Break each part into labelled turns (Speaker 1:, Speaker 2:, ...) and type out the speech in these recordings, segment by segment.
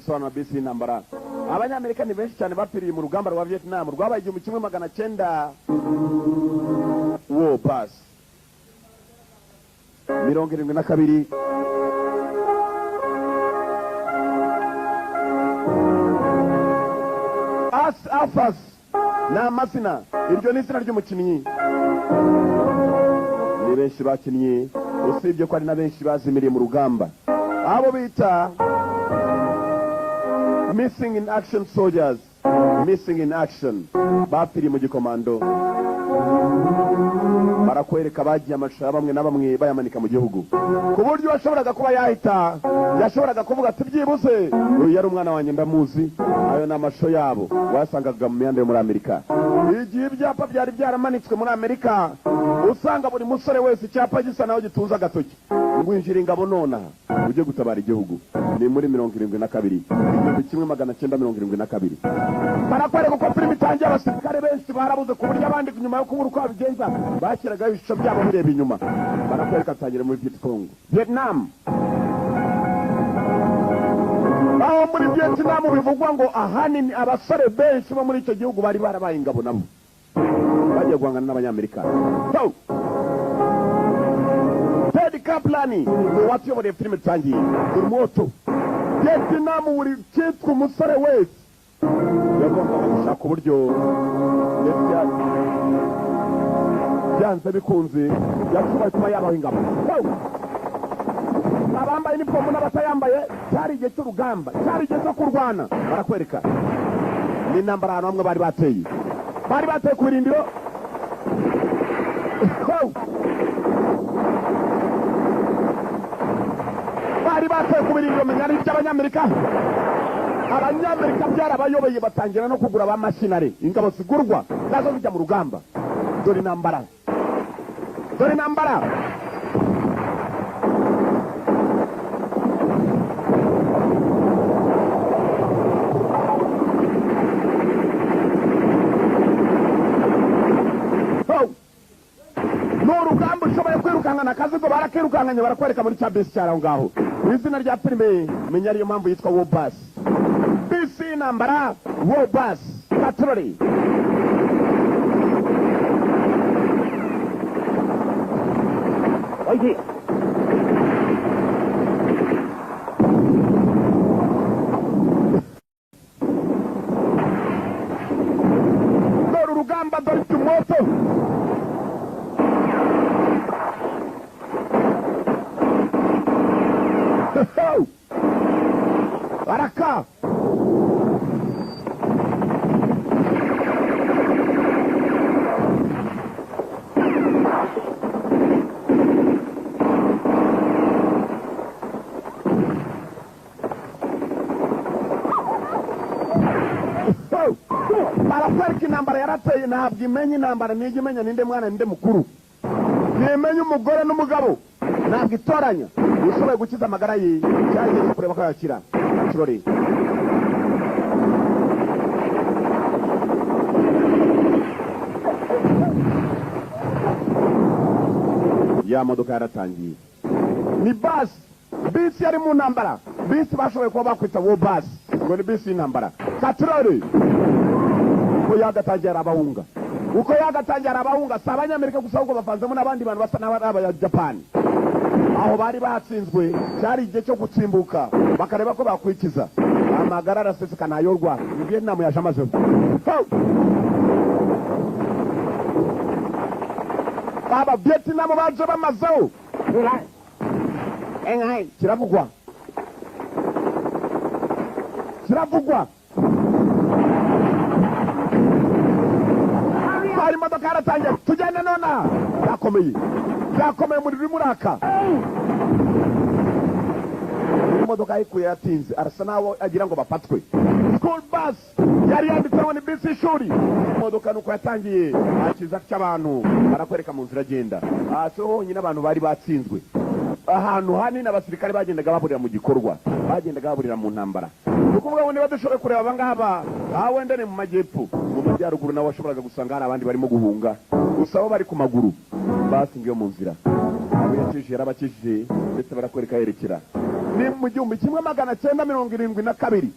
Speaker 1: bisobanura bisi y'intambara. Abanyamerika ni benshi cyane bapiriye mu rugamba rwa Vietnam rwabaye 1900 War Pass 72 Afas na Masina iryo ni izina ry'umukinnyi. Ni benshi bakinnye usibye ko ari na benshi bazimiriye mu rugamba. Abo bita missing in action soldiers, missing in action, bapiriye mu gikomando. Barakwereka bagiye amashara bamwe na bamwe bayamanika mu gihugu ku buryo washoboraga kuba yahita yashoboraga kuvuga ati byibuze uyu yari umwana wanjye ndamuzi. Ayo ni amasho yabo wasangaga mu mihanda yo muri Amerika. Igihe ibyapa byari byaramanitswe muri Amerika usanga buri musore wese icyapa gisa naho gitunze agatoki ngwinjira ingabo nona uje gutabara igihugu. Ni muri 72 1972. Barakwereka ko filime itangiye abasirikare benshi barabuze ku buryo abandi nyuma yo kubura uko babigenza bashyiraga ibishusho byabo bireba inyuma. Barakwereka atangire muri Vietnam. Aho muri Vietnam bivugwa ngo ahanini abasore benshi bo muri icyo gihugu bari barabaye ingabo nabo bagiye guhangana n'abanyamerika. Ted Kaplan ni watuyobora filime itangiye moto. Vietnam buri cyitwa umusore wese yagomba gushaka uburyo byanze bikunze yashoboye kuba yabaho ingabo. Abambaye inifomu n'abatayambaye cyari igihe cy'urugamba, cyari igihe cyo kurwana. Barakwereka ni intambara ahantu hamwe bari bateye ku birindiro. Bari bateye ku birindiro menyana iby'abanyamerika. Abanyamerika byarabayoboye batangira no kugura ba mashinari ingabo zigurwa nazo zijya mu rugamba. Dore intambara. N'urugamba ushoboye kwirukangana akazigo barakirukanganye barakwereka muri cyabisi cyaraho ngaho. Izina rya filime menya ariyo mpamvu yitwa War Pass. Bisi y'intambara War Pass Patrol. Oye dore urugamba dore tumoto. Baraka barafarika intambara yarateye. Ntabwo imenya intambara nijya imenya ninde mwana ninde mukuru. Nimenya umugore n'umugabo ntabwo itoranya. Ushoboye gukiza amagara ye cyangwa kureba ko yakira. Kirori ya modoka yaratangiye. Ni bisi yari mu ntambara. Bisi bashoboye kuba bakwita War Pass ngo ni bisi y'intambara. Katroli uko yagatangira abahunga. Uko yagatangira abahunga si abanyamerika gusa ahubwo bavanzemo n'abandi bantu basa n'Abayapani. Aho bari batsinzwe cyari igihe cyo gutsimbuka bakareba ko bakwikiza. Amagara araseseka nayorwa. Vietnam yaje amaze. Baba Vietnam baje bamazeho. Engai kiravugwa. Bari modoka yaratangiye tujyane nona. Zakomeye muri muraka. Imodoka ikuye yatinze arasa naho agira ngo bafatwe. School bus yari yanditseho ni bisi y'ishuri. Imodoka nuko yatangiye akiza cy'abantu barakwereka mu nzira agenda. So honyine abantu bari batsinzwe. Ahantu hanini abasirikare bagendaga baburira mu gikorwa, bagendaga baburira mu ntambara. Ukuvuga ngo niba dushoboye kureba abangaba wenda ni mu majyepfo, mu majyaruguru nawe washoboraga gusanga hari abandi barimo guhunga gusa bo bari ku maguru basingiye mu nzira. Abo yakije yarabakije ndetse barakwereka yerekera ni mu 1972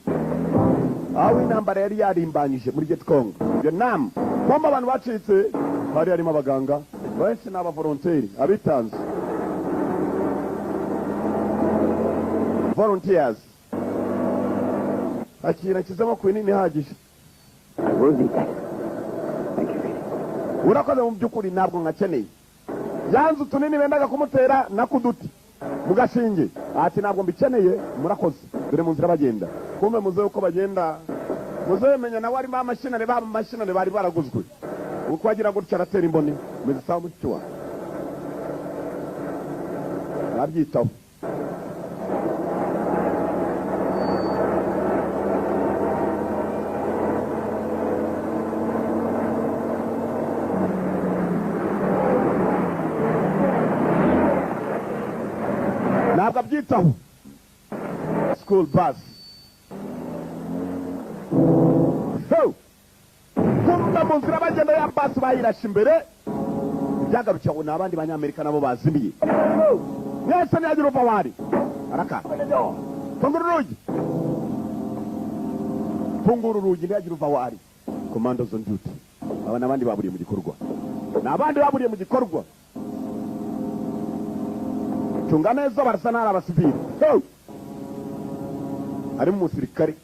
Speaker 1: aho intambara yari yarimbanyije muri Vietcong Vietnam. Bomba abantu bacitse bari harimo abaganga benshi n'abavolonteri abitanze volunteers. Akira kizamo kwinini hagije. Urakoze mu byukuri ntabwo ngakeneye. Yanzu tunini bendaga kumutera nakuduti mugashinge ati ntabwo mbikeneye murakoze dore mu nzira bagenda kumbe muze uko bagenda muze menya nawe ari amashinare bari baraguzwe uko agira gutya aratera imboni muzisa mucyo nabyitaho. Ntabwo abyitaho. School bus. So, kumva mu nzira bagenda ya bus bayirashe imbere byagarukiye ngo n'abandi banyamerika nabo bazimiye. Mwese nyagira uva wari araka fungura urugi nyagira uva wari commandos on duty. Aba n'abandi baburiye mu gikorwa Chunga neza barasa n'ari abasivili. Ari mu musirikare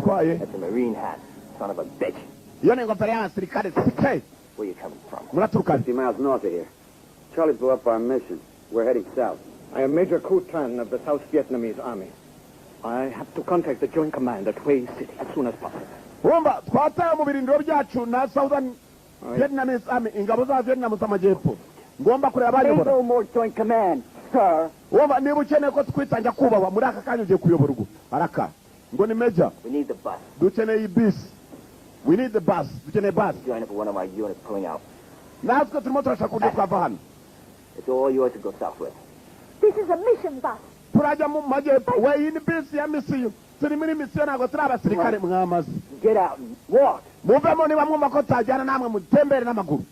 Speaker 1: twaye.
Speaker 2: That's a Marine hat, son of a bitch.
Speaker 1: Iyo ni ingofero y'abasirikare sike.
Speaker 2: Where you coming from?
Speaker 1: Muraturuka
Speaker 3: 50 miles north of here. Charlie blew up our mission. We're heading south.
Speaker 4: I am Major Khu Tran of the South Vietnamese Army. I have to contact the Joint Command at Hue City as soon as possible.
Speaker 1: Wumva twataye mu birindiro byacu na Southern Vietnamese Army ingabo za Vietnam z'amajyepfo. Ngomba kureba abanyobora.
Speaker 4: No more Joint Command, sir.
Speaker 1: Wumva niba ukeneye ko twitanja kubawa muri aka kanya ugiye kuyobora ugo. Araka. Ngo ni Major.
Speaker 2: We need the bus.
Speaker 1: Dukeneye bus. We need the bus. Dukeneye bus.
Speaker 2: Join up with one of my units pulling out.
Speaker 1: Natwe turimo turashaka kurya twava hano.
Speaker 2: It's all yours to go south with.
Speaker 5: This is a mission bus.
Speaker 1: Turajya mu majyepfo. We in bus ya misiyo. Turi muri misiyo ntabwo turi abasirikare mwamaze.
Speaker 4: Get out and walk.
Speaker 1: Muvemo niba mwumva ko tajyana namwe mutembere n'amaguru.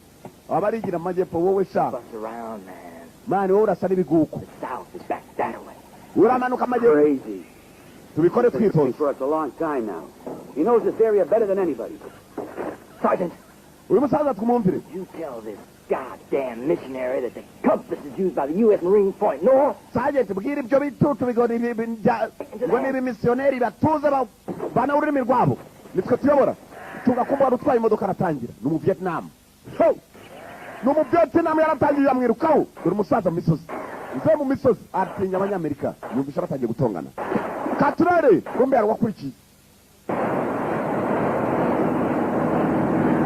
Speaker 1: Abarigira mu majyepfo wowe sha.
Speaker 2: Bus around, man.
Speaker 1: Mani wowe urasa n'ibiguko.
Speaker 2: The south is back that way.
Speaker 1: Uramanuka majyepfo.
Speaker 3: Crazy.
Speaker 1: Tubikore
Speaker 3: Been
Speaker 1: twitonze.
Speaker 3: for us a long time now. He knows this area better than anybody.
Speaker 2: Sergeant,
Speaker 1: Uyu musaza twumvire.
Speaker 2: you tell this goddamn missionary that the compass is used by the U.S. Marine Point North.
Speaker 1: Sergeant bwira ibyo bitutu bigori ngo ni missionnaire batuze bana ururimi rwabo. Nitwe tuyobora. Tunga kumva rutwaye imodoka aratangira. Ni mu Vietnam. So, no mu Vietnam yaratangiye yamwirukaho. Dore umusaza mu misozi. Nze mu misozi atinya abanyamerika. Yumvisha aratangiye gutongana. Katurere kumbe yarwakurikiye.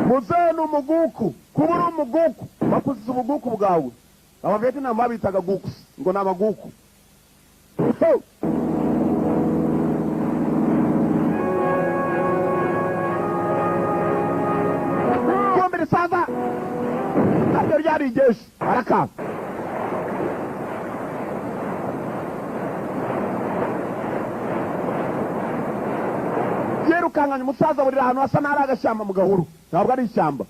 Speaker 1: Muzenu umuguku, kubura umuguku, bakuziza ubuguku bwawe. Aba Vietnam babitaga guku, ngo ni amaguku. Kumbe risaza. Ntabyo ryari ijeshi, araka. Yerukanganye umusaza burira ahantu hasa n'ari agashyamba mu gahuru. Ntabwo ari ishyamba.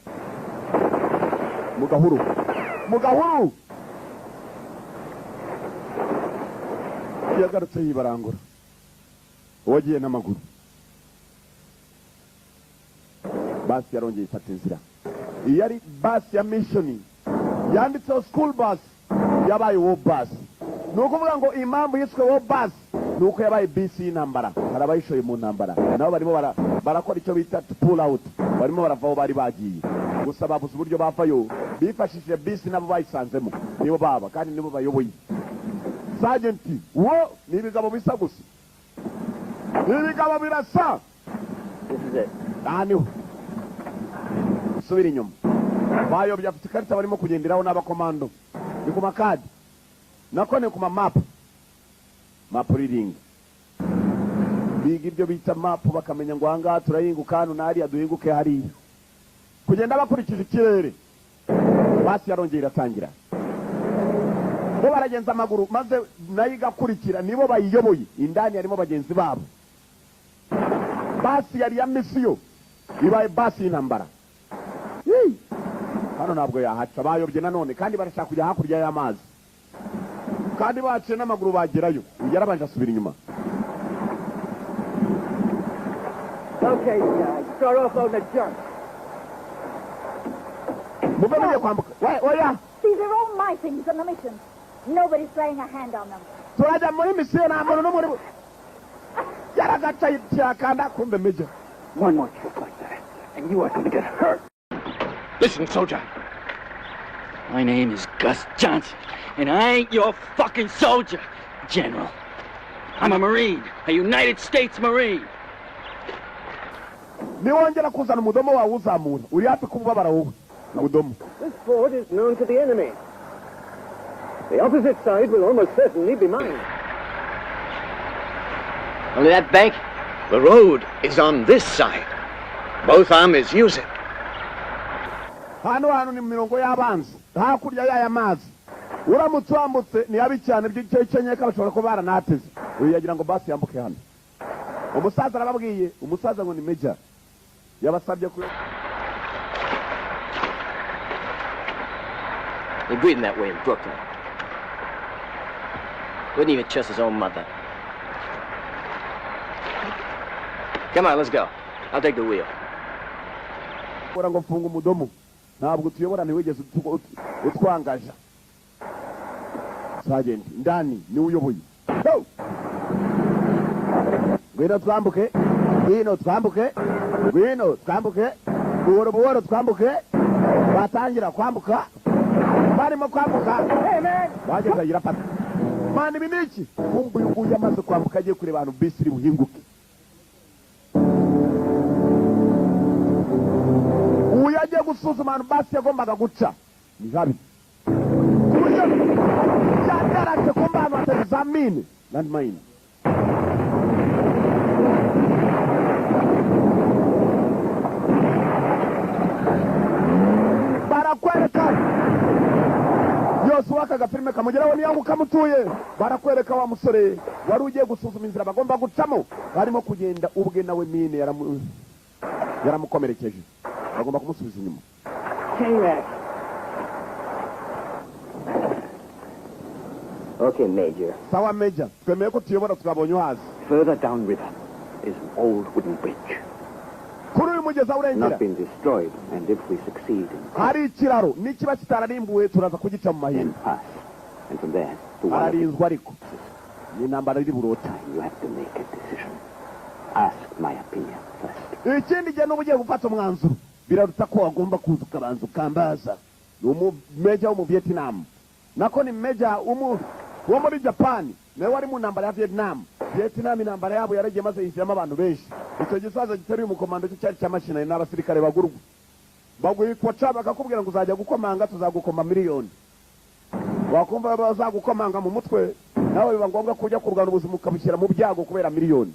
Speaker 1: Mu gahuru. Yagarutse yibarangura. Wagiye n'amaguru. Basi yarongeye ifata inzira. Iyi yari basi ya mission. Yanditseho school bus. Yabaye war bus. Nukuvuga ngo impamvu yiswe war bus nuko yabaye bisi y'intambara. Harabayishoye mu ntambara. Nabo barimo barakora icyo bita pull out. Barimo baravaho bari bagiye. Gusa babuze uburyo bavayo. Bifashishije bisi nabo bayisanzemo. Nibo baba kandi nibo bayoboye. Sergeant wo nibigabo bisa gusa. Nibigabo birasa.
Speaker 2: This is it.
Speaker 1: Niho. Subira inyuma. Bayobya afite ikarita barimo kugenderaho n'abakomando. Ni ku makadi. Nakone ku map. Map reading. Biga ibyo bita map bakamenya ngo hanga turayinguka hano nari aduhinguke hariya. Kugenda bakurikije ikirere. Basi yarongera iratangira. Bo baragenza amaguru maze nayiga kurikira nibo bayiyoboye. Indani harimo bagenzi babo. Basi yari ya misiyo. Ibaye basi y'intambara. hano ntabwo yahaca bayobye nanone kandi barashaka kujya hakurya y'amazi kandi baciye n'amaguru bagerayo yarabanje asubira inyuma.
Speaker 2: Okay, start off on the jump.
Speaker 1: Mubemeje kwambuka. Oya.
Speaker 5: These are all my things on the mission. Nobody's laying a hand on them.
Speaker 1: Turajya muri misiyo nta muntu n'umwe yaragaca yakanda kumbe meja.
Speaker 2: One more trick like that, and you are going to get hurt.
Speaker 4: Listen, soldier.
Speaker 6: My name is Gus Johnson, and I ain't your fucking soldier, General. I'm a Marine, a United States Marine.
Speaker 1: Niwongera kuzana umudomo wawe uzamura uri hafi kubabara wowe umudomo.
Speaker 4: This fort is known to the enemy. The opposite side will almost certainly be mine.
Speaker 6: Only that bank?
Speaker 4: The road is on this side. Both armies use it.
Speaker 1: Hano ni mirongo y'abanzi hakurya y'aya mazi uramutse wambutse ni habi cyane by'icyenyeka bashobora kuba baranateze uyu yagira ngo basi yambuke hano. Umusaza arababwiye umusaza ngo ni meja yabasabye ku
Speaker 6: They breathe that way in Brooklyn. Wouldn't even trust his own mother. Come on, let's go. I'll take the wheel.
Speaker 1: Ora ngo mfunga umudomo ntabwo tuyobora ntiwigeze utwangaja. Sergeant ndani ni uyoboye. Ngwino twambuke. Buhoro buhoro twambuke. Batangira kwambuka. Barimo kwambuka. Hey man. Bageza yirapata. Mani biniki. Kumbu yuguye amaze kwambuka agiye kureba abantu bisi iri buhinguke. Uyagiye gusuzuma abantu basi yagombaga guca. Ni habi. Kuburyo cyararase kumba abantu batazamine. Landmine. Barakwereka yose wakaga filime kamugeraho niyangu kamutuye barakwereka wa musore wari ugiye gusuzuma inzira bagomba gucamo barimo kugenda ubwe nawe mine yaramukomerekeje bagomba kumusubiza inyuma.
Speaker 2: Okay, Major.
Speaker 1: Sawa Major, twemeye ko tuyobora twabonye uhazi.
Speaker 4: Further downriver is an old wooden bridge.
Speaker 1: Kuri uyu mugezi urengera.
Speaker 4: Not been destroyed, and if we succeed in
Speaker 1: hari ikiraro nikiba kitararimbuwe turaza kugica mu mahina.
Speaker 4: pass, and from there to one
Speaker 1: Ararinzwe ariko ni intambara iri burota.
Speaker 4: you have to make a decision. Ask my opinion first.
Speaker 1: Ikindi gihe n'ubugiye gufata umwanzuro biraruta ko wagomba kuza ukabanza ukambaza. Ni umumeja wo mu Vietnam nako ni meja wo muri Japan nawe wari mu ntambara ya Vietnam. Vietnam intambara yabo yaragiye maze yishyiramo abantu benshi. Icyo gisaza giteruye umukomando cyari cy'amashina n'abasirikare bagurwa bagwikwa caba akakubwira ngo uzajya gukomanga tuzagukoma miliyoni. Wakumva bazagukomanga mu mutwe nawe biba ngombwa kujya kurwana ubuzima ukabushyira mu byago kubera miliyoni.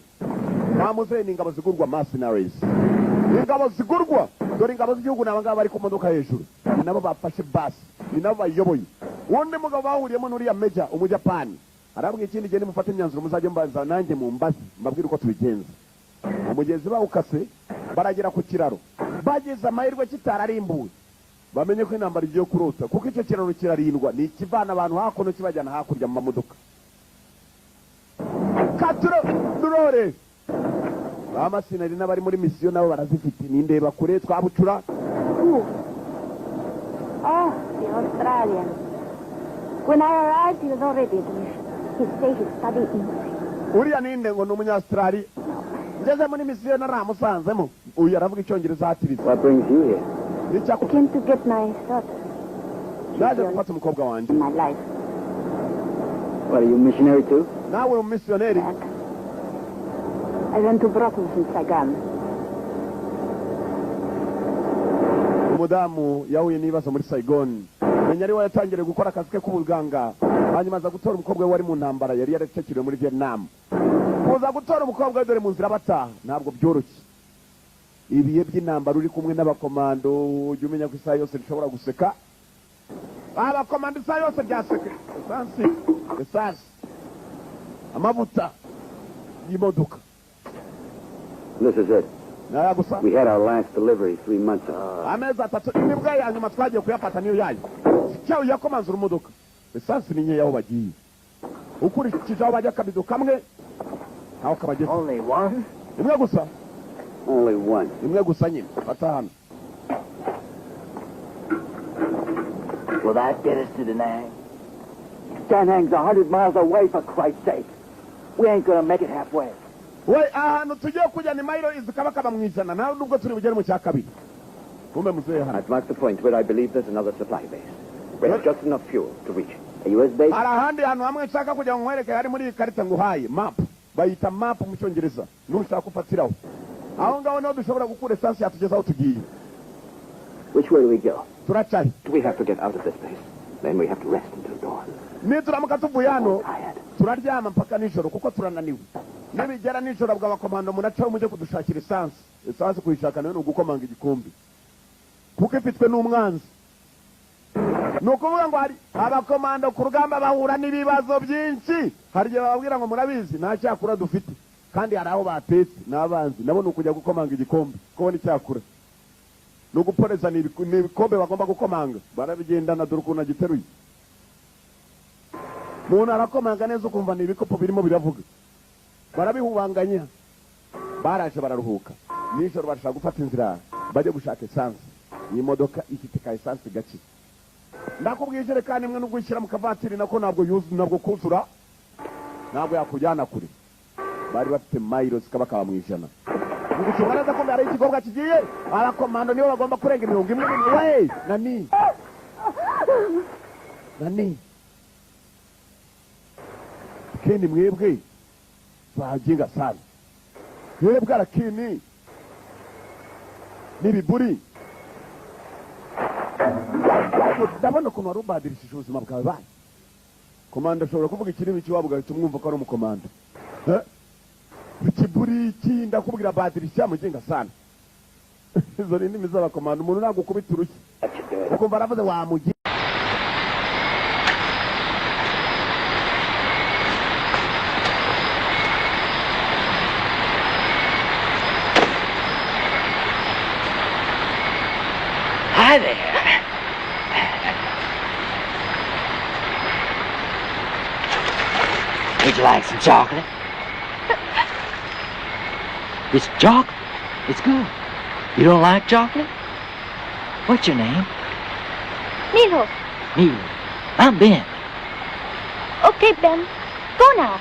Speaker 1: Bamuze ni ingabo zigurwa mercenaries. Ingabo zigurwa dore ingabo z'igihugu nabangaba bari ku modoka hejuru ni nabo bafashe basi ni nabo bayoboye. Undi mugabo bahuriyemo n'uriya meja umujapani arabwiye ikindi gihe nimufata imyanzuro muzajye mbanza nanjye mu mbazi mbabwira uko tubigenza. Umugezi bawukase baragera ku kiraro bageze amahirwe kitararimbuwe bamenye ko intambara igiye kurota kuko icyo kiraro kirarindwa ni ikivana abantu hakuno kibajyana hakurya mu mamodoka. Katuro durore amasinari n'abari muri misiyo nabo barazifite nindeba kure twabucura.
Speaker 5: Oh, the Australian. When I arrived, he was already at the mission. He stated study English.
Speaker 1: Uriya ninde ngo ni umunyaustrali ngeze muri misiyo naramusanzemo uyu aravuga icyongereza hatiritse.
Speaker 3: What brings you here?
Speaker 5: I came to get my daughter.
Speaker 1: naje gufata umukobwa wanjye.
Speaker 5: My life.
Speaker 3: What, are you a missionary too?
Speaker 1: Nawe umumisiyoneri.
Speaker 5: Back. I went to Brussels and Saigon.
Speaker 1: Umudamu yahuye n'ibibazo muri Saigon. Menya ari we yatangiriye gukora akazi ke k'ubuganga hanyuma aza gutora umukobwa we wari mu ntambara yari yaracekiriwe muri Vietnam. Kuza gutora umukobwa we dore mu nzira bataha ntabwo byoroshye. Ibiye by'intambara uri kumwe n'abakomando ujye umenya ko isaha yose rishobora guseka. Abakomando isaha yose ryaseka. Esansi. Amavuta y'imodoka.
Speaker 3: This is it.
Speaker 1: naya gusa
Speaker 3: We had our last delivery 3 months ago.
Speaker 1: amezi atatu nibwo ya nyuma twagiye kuyafata niyo yayo cyawe yakomanzura imodoka esansi ni nkeya aho bagiye ukurikije aho bajya akabido kamwe aho kabageze
Speaker 2: Only one?
Speaker 1: imwe gusa
Speaker 3: Only one.
Speaker 1: imwe gusa nyine fata hano
Speaker 2: Will that get us to Da Nang? Da Nang's 100 miles away, for Christ's sake. We ain't gonna make it halfway.
Speaker 1: we ahantu tugiye kujya ni mayiro izikabakaba mu ijana nawe nubwo turi bugere mu cya kabiri kumbe muzehe hano
Speaker 4: I've marked the point where I believe there's another supply base. We have just enough fuel to reach it.
Speaker 2: A U.S. base?
Speaker 1: hari ahandi hantu hamwe nshaka kugira ngo nkwereke hari muri iyi karita nguhaye map bayita map mu cyongereza nushaka ufatiraho aho ngaho niho dushobora gukura esansi yatugeza aho tugiye
Speaker 2: Which way do we go?
Speaker 1: turacari
Speaker 4: We have to get out of this place. Then we have to rest until dawn.
Speaker 1: nituramuka tuvuye hano
Speaker 2: Tired.
Speaker 1: turaryama mpaka nijoro kuko turananiwe nibigera nijoro abwo abakomando munacaho mujye kudushakira esansi kuyishaka nayo ni ugukomanga igikombe kuko ifitwe n'umwanzi ni ukuvuga ngo hari abakomando ku rugamba bahura n'ibibazo byinshi hari igihe bababwira ngo murabizi nta cyakura dufite kandi hari aho batetse n'abanzi nabo ni ukujya gukomanga igikombe kubona icyakura ni uguporeza ni ibikombe bagomba gukomanga barabigendana dore ukuntu agiteruye umuntu arakomanga neza ukumva ni ibikopo birimo biravuga barabihubanganya baraje bararuhuka nijoro barashaka gufata inzira bajye gushaka esansi iyi modoka ifite ka esansi gake ndakubwiye ijerekani imwe nubwo ushyira mu kavatiri nako ntabwo kuzura ntabwo yakujyana kure bari bafite mayiro zikabakaba mu ijana gucunga neza ko hari igikorwa kigiye abakomando nibo bagomba kurenga 100 we nani keni mwebwe baginga sana mwebwe arakini n'ibiburi ndabona ukuntu wari ubadirishije ubuzima bwawe bayi komanda ashobora kuvuga ikirimi cy'iwabo ugahita umwumva ko ari umukomanda ikiburi iki ndakubwira badirisha mugenga sana izo ni indimi z'abakomanda umuntu ntabwo ukubita urushyi ukumva aravuze wamugira
Speaker 6: Hi there. Would you like some chocolate? It's chocolate. It's good. You don't like chocolate? What's your name?
Speaker 5: Milo.
Speaker 6: Milo. I'm Ben.
Speaker 5: Okay, Ben. Go now.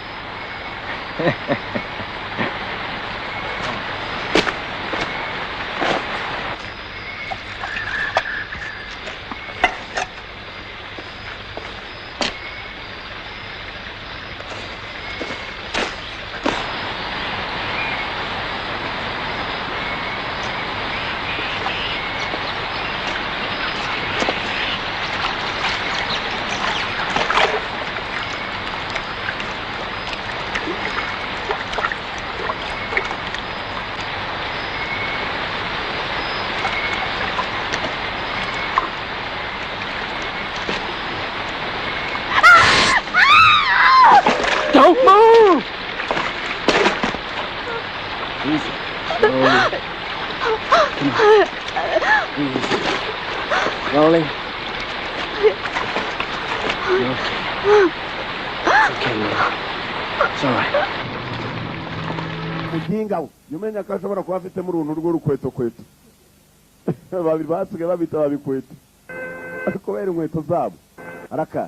Speaker 6: Don't move! Easy. Slowly. Come on. Easy. Slowly. You're okay. It's okay, Milo. It's all right.
Speaker 1: muginga yumenya ko ashobora kuba afite muri uru rwo rukweto babiri basigaye babita babikweto kubera inkweto zabo araka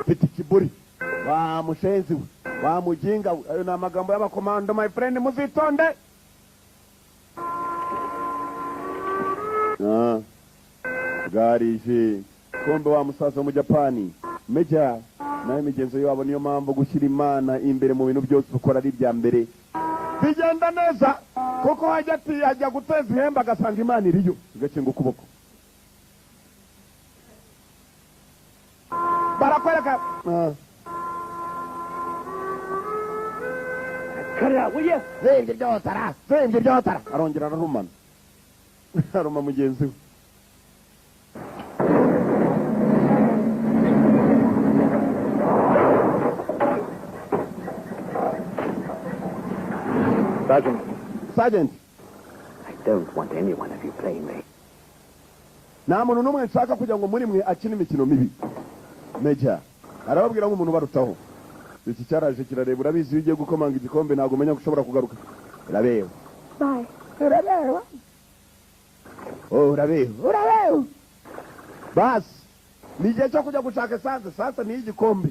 Speaker 1: mfite ikiburi wa mushenzi we wa muginga we ayo ni amagambo y'abakomando my friend muzitonde bwarije kombe wa musaza wo mu Japani meja nawe imigenzo yabo niyo mpamvu gushyira imana imbere mu bintu byose ukora ari ibya mbere bigenda neza kuko hajya ati ajya guteza ihembe agasanga imana iriyo igakinga ukuboko barakwereka
Speaker 2: Cut it out, will you?
Speaker 1: zembye ryotara arongera ararumana aruma mugenzi we
Speaker 4: Sergeant.
Speaker 1: Sergeant,
Speaker 4: I don't want any one of you playing me.
Speaker 1: nta muntu n'umwe nshaka kugira ngo muri mwe akine imikino mibi. Major, arababwira nk'umuntu barutaho. Iki cyaraje kirareba, urabizi iyo ugiye gukomanga igikombe ntabwo umenya ko ushobora kugaruka. Urabeho.
Speaker 5: Bye.
Speaker 1: Urabeho. Oh, urabeho. Bas, ni igihe cyo kujya gushaka sasa ni igikombe.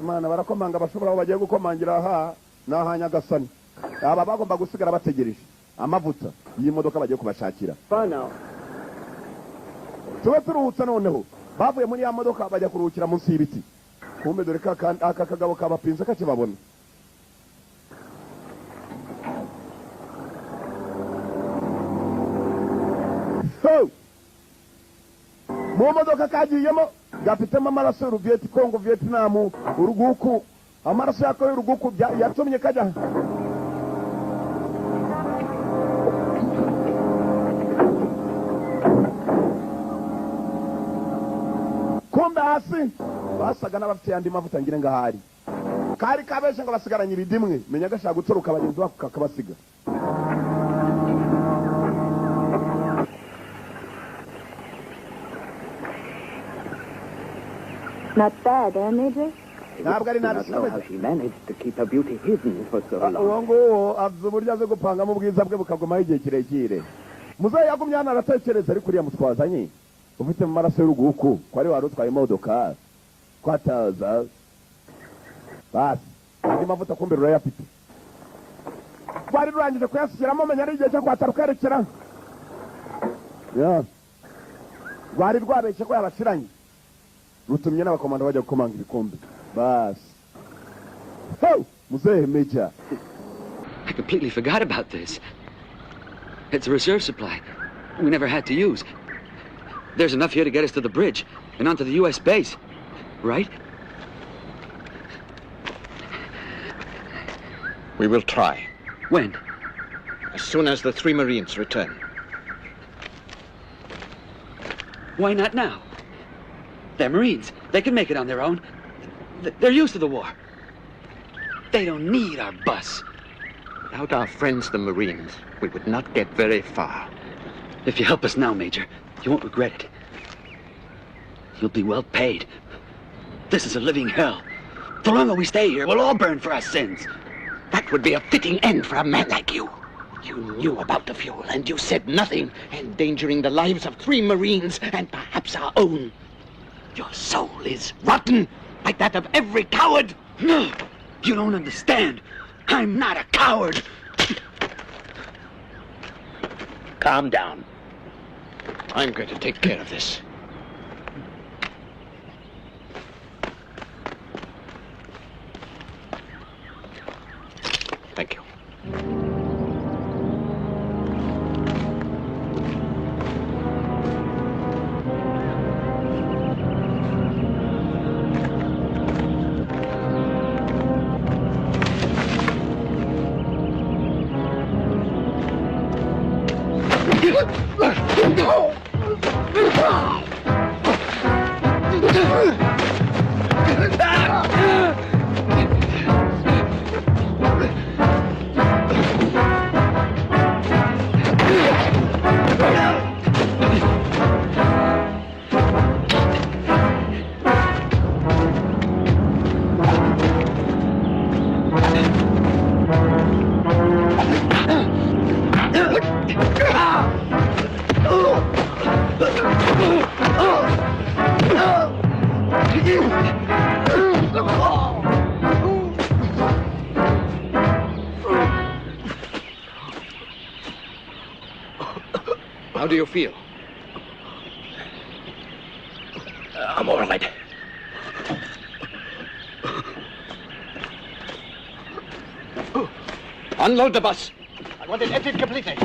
Speaker 1: Imana barakomanga bashobora aho bagiye gukomangira aha n'aha Nyagasani. Aba bagomba gusigara bategereje amavuta iyi modoka bagiye kubashakira.
Speaker 4: Fine now.
Speaker 1: Tube turuhutsa noneho. Bavuye muri ya modoka bajya kuruhukira munsi y'ibiti. Kumbe dore aka kagabo kabapinze kakibabona. So, mu modoka kagiyemo gafitemo amaraso y'Uruvieti Kongo Vietnam uruguku amaraso yako y'uruguku yatumye kajya kumbe hasi basaga n'abafite yandi mavuta ngire ngahari kari kabeshe ngo basigaranye ibidimwe menya gashaka gutoroka abagenzi bako kakabasiga.
Speaker 5: Not bad, eh, Major?
Speaker 1: Ntabwo ari
Speaker 4: I don't know how she managed to keep her beauty hidden for so long.
Speaker 1: uwo nguwo avuze uburyo aze gupangamo ubwiza bwe bukagumaho igihe kirekire. Muzehe yagumye hano aratekereza ariko uriya mutwazanye ufite mu maraso y'uruguku ko ari wari utwaye imodoka kwataza basi andi mavuta kumbe rurayafite. Rwari rurangije kuyasukiramo menya ari igihe cyo kwatara ukerekera. Rwari rwabeshye ko yabashiranye rutumye n'abakomanda bajya gukomanga ibikombe. Bas. Oh, Muzehe Major.
Speaker 6: I completely forgot about this. It's a reserve supply we never had to use. There's enough here to get us to the bridge and onto the U.S. base, right?
Speaker 7: We will try.
Speaker 6: When?
Speaker 7: As soon as the 3 Marines return.
Speaker 6: Why not now? They're Marines. They can make it on their own. They're used to the war. They don't need our bus.
Speaker 7: Without our friends, the Marines, we would not get very far.
Speaker 6: If you help us now, Major, you won't regret it. You'll be well paid. This is a living hell. The longer we stay here, we'll all burn for our sins.
Speaker 7: That would be a fitting end for a man like you. You knew about the fuel, and you said nothing, endangering the lives of 3 Marines and perhaps our own. Your soul is rotten, like that of every coward.
Speaker 6: No, you don't understand. I'm not a coward.
Speaker 7: Calm down. I'm going to take care of this. Thank you. How do you feel?
Speaker 6: I'm all right.
Speaker 7: Unload the bus. I want it emptied completely.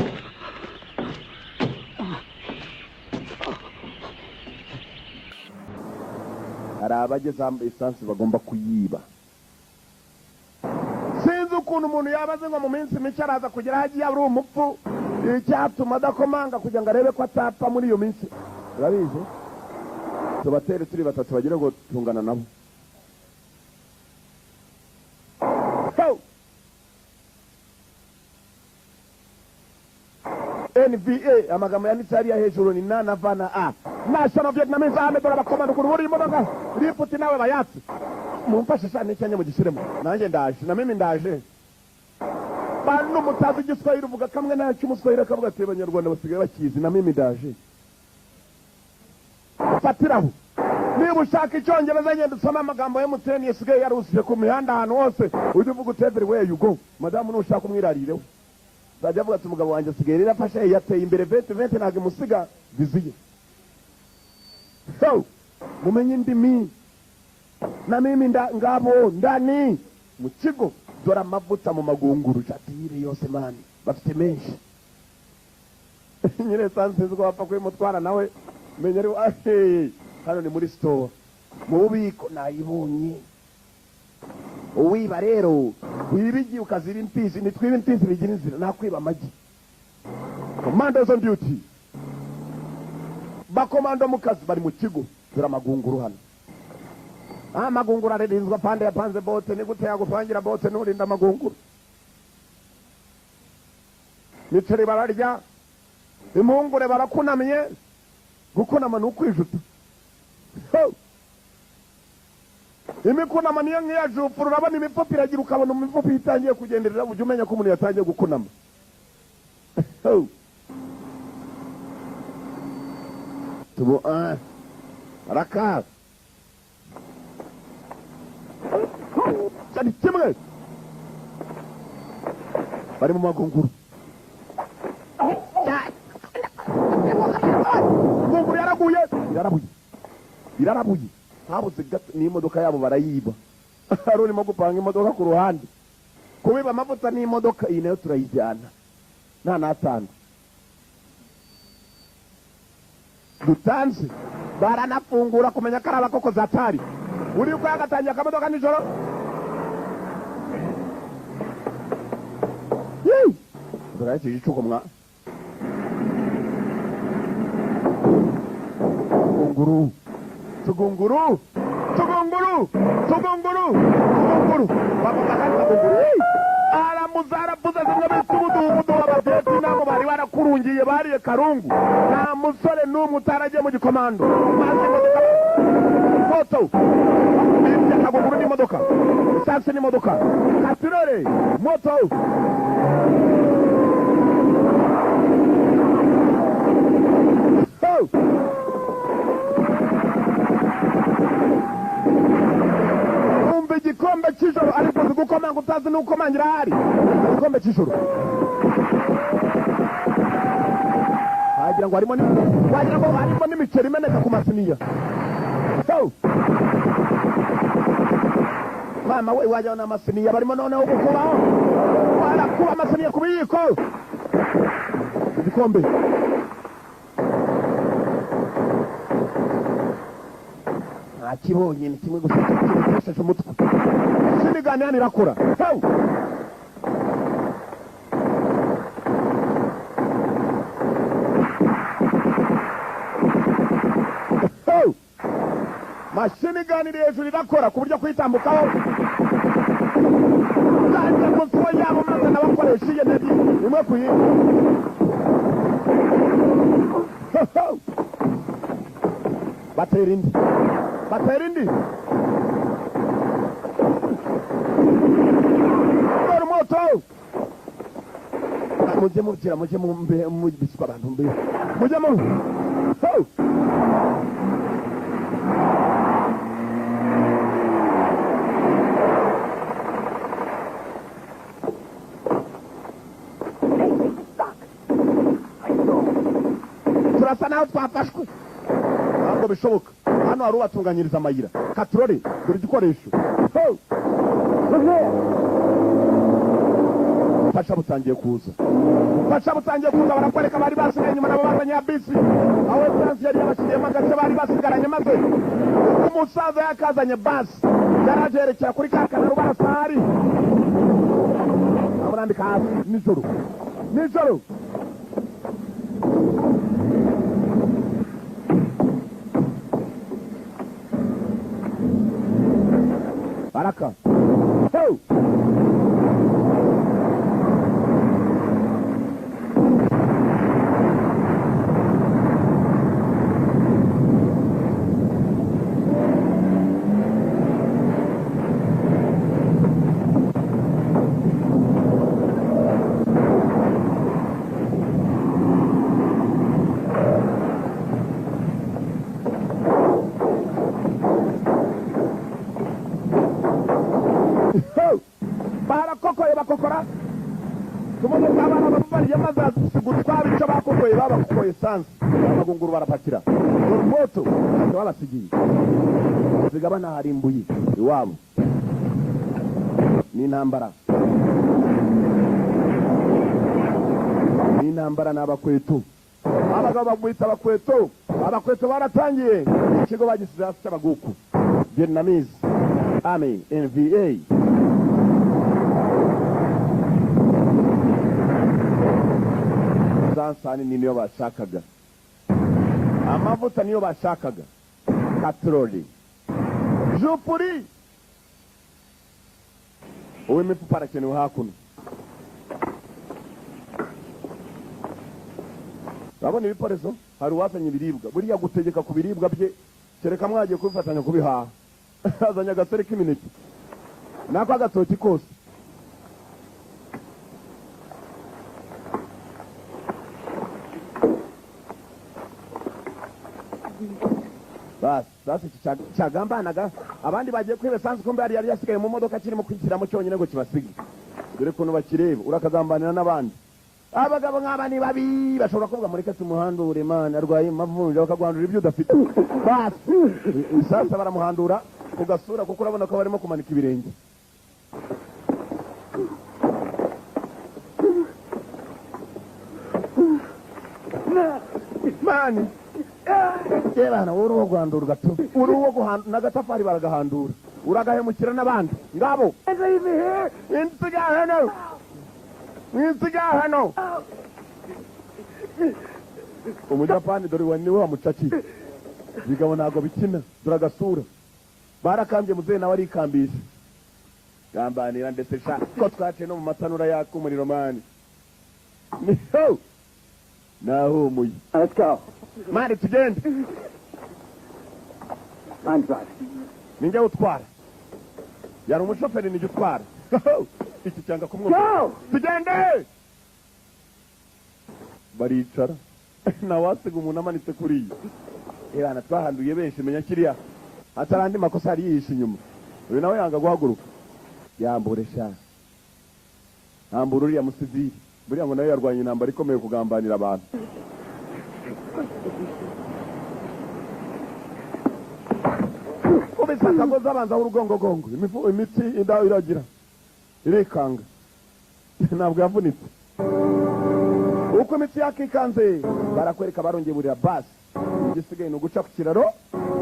Speaker 1: hari abageze esansi bagomba kuyiba. Sinzi ukuntu umuntu yabaze ngo mu minsi mike araza kugera hagiye ari umupfu icyatuma adakomanga kugira ngo arebe ko atapfa muri iyo minsi. Urabizi tubatere turi batatu bagire ngo tungana nabo. NVA amagambo yanditse hariya hejuru ni na va na a National Vietnamese Army dore abakomando ku ruburi imodoka riputi nawe bayatsi mumfashe cyane cyane mu gisiremo nanjye ndaje na mimi ndaje bano mutazi igiswahili uvuga kamwe nacyo umuswahili akavuga ati abanyarwanda basigaye bakizi na mimi ndaje fatiraho niba ushaka icyongereza ngenda usoma amagambo ya MTN yasigaye yarusije ku mihanda ahantu hose ujye uvuga uti everywhere you go madamu nushaka umwirarireho zajya avuga ati umugabo wanjye asigaye rero afashe yateye imbere 2020 ntabwo imusiga viziye so mumenye indimi na mimi ngabo ndani mu kigo dore amavuta mu magunguru jatire yose mani bafite menshi nyine sansizwa wapfa kwimutwara nawe menya ari hano ni muri store mu bubiko nayibonye uwiba rero wibigi ukazira imfizi nitwiba imfizi bigira inzira nakwiba amagi commandos on duty bakomando mu kazi bari mu kigo dore amagunguru hano amagunguru arinzwa pande yapanze bote ni gute yagupangira bote nurinda amagunguru niceri bararya impungure barakunamye gukunama n'ukwijuta imikunama niyo nk'iyajupfura urabona imifupi iragira ukabona imifupi itangiye kugenderera ujya umenya ko umuntu yatangiye gukunama tubu arakaza cyari kimwe bari mu magunguru magunguru yarabuye habuze gato n'imodoka yabo barayiba hari urimo gupanga imodoka ku ruhande kubiba amavuta n'imodoka iyi nayo turayijyana nta natanga dutanze baranafungura kumenya ko ari abakoko zatari uri uko yagatangiye akamodoka nijoro dore iki gicuko mwa tugunguru aramuza zimwe bita umudugudu w'abavietinamu bari barakurungiye bariye karungu nta musore n'umwe utaragiye mu gikomando maze moto bibye akagunguru n'imodoka isansi n'imodoka katirore moto igikombe cy'ijoro ariko zigukomanga utazi n'ukomangira ahari igikombe cy'ijoro wagira ngo harimo n'imiceri imeneka ku masiniya mama we wagira n'amasiniya barimo noneho gukubaho barakuba amasiniya ku biyiko igikombe akibonye ni kimwe gusa cyifashisha umutwe sinigane yani irakora mashini gani hejuru irakora ku buryo kwitambukaho kandi musuwe yabo maze nabakoresha iyi nedi imwe ku yindi batera indi dore moto mujye mubwira mujye mubiswa abantu mbere mujye mu turasa naho twafashwe ntabwo bishoboka hano hari ubatunganyiriza amayira katurore dore igikoresho fasha butangiye kuza barakwereka bari basigaye inyuma nabo bazanye ya bisi aho France yari yabashyiriyemo agace bari basigaranye maze umusaza yakazanye basi yarajerekera kuri ka kanaro barasahari abarandika hasi nijoro baraka bakora tumodoka abana bamubariye maze gutwara icyo bakukoye babakukoye esanse abagunguru barapakira moto ntacyo babasigiye zigabana harimbuye iwabo n'intambara n'abakweto abagabo bagwita abakweto baratangiye ikigo bagisize hasi cy'abaguku Vietnamese Army NVA sansani niyo bashakaga amavuta niyo bashakaga katroli jupuri uwe mifupa arakenewe hakuno urabona ibiporezo hari uwazanye ibiribwa buriya gutegeka ku biribwa bye kereka mwagiye kubifatanya kubihaha azanye agasore k'imineke nako agatoki kose basi iki cyagambanaga abandi bagiye kwiba esanse kumbe yari yasigaye mu modoka kirimo kwikiramo cyonyine ngo kibasige dore kuntu bakireba urakagambanira n'abandi abagabo nk'aba ni babi bashobora kuvuga muri kese umuhandure mana arwaye mavunja bakaguhandura ibyo udafite basi sasa baramuhandura ku gasura kuko urabona ko barimo kumanika ibirenge mani Bana uruwo guhandura gato uruwo guhandura nagatafari baragahandura uragahemukira n'abandi ngabo insiga hano umujapani dore wani wa mucaki bigabo ntago bikina duragasura barakambye muzehe nawe arikambisha gambanira ndetse sha ko twaciye no mu matanura yako umuriro mani niho nahumuye
Speaker 2: Let's go.
Speaker 1: mani tugende
Speaker 2: I'm driving.
Speaker 1: ninjye utwara yari umushoferi ninjye utwara iki cyanga kumwumva
Speaker 2: Go!
Speaker 1: tugende baricara nawasiga umuntu amanitse kuriya irana twahanduye benshi menya kiriya atarandi makosa ari yihishe inyuma uyu nawe yanga guhaguruka yambure sha ambura uriya musivili buriya ngo nawe yarwanye intambara ikomeye kugambanira abantu ubisa akagozi abanza w'urugongogongo imitsi indaho iragira irikanga ntabwo yavunitse uko imitsi yakikanze barakwereka barongeburira basi igisigaye ni uguca ku kiraro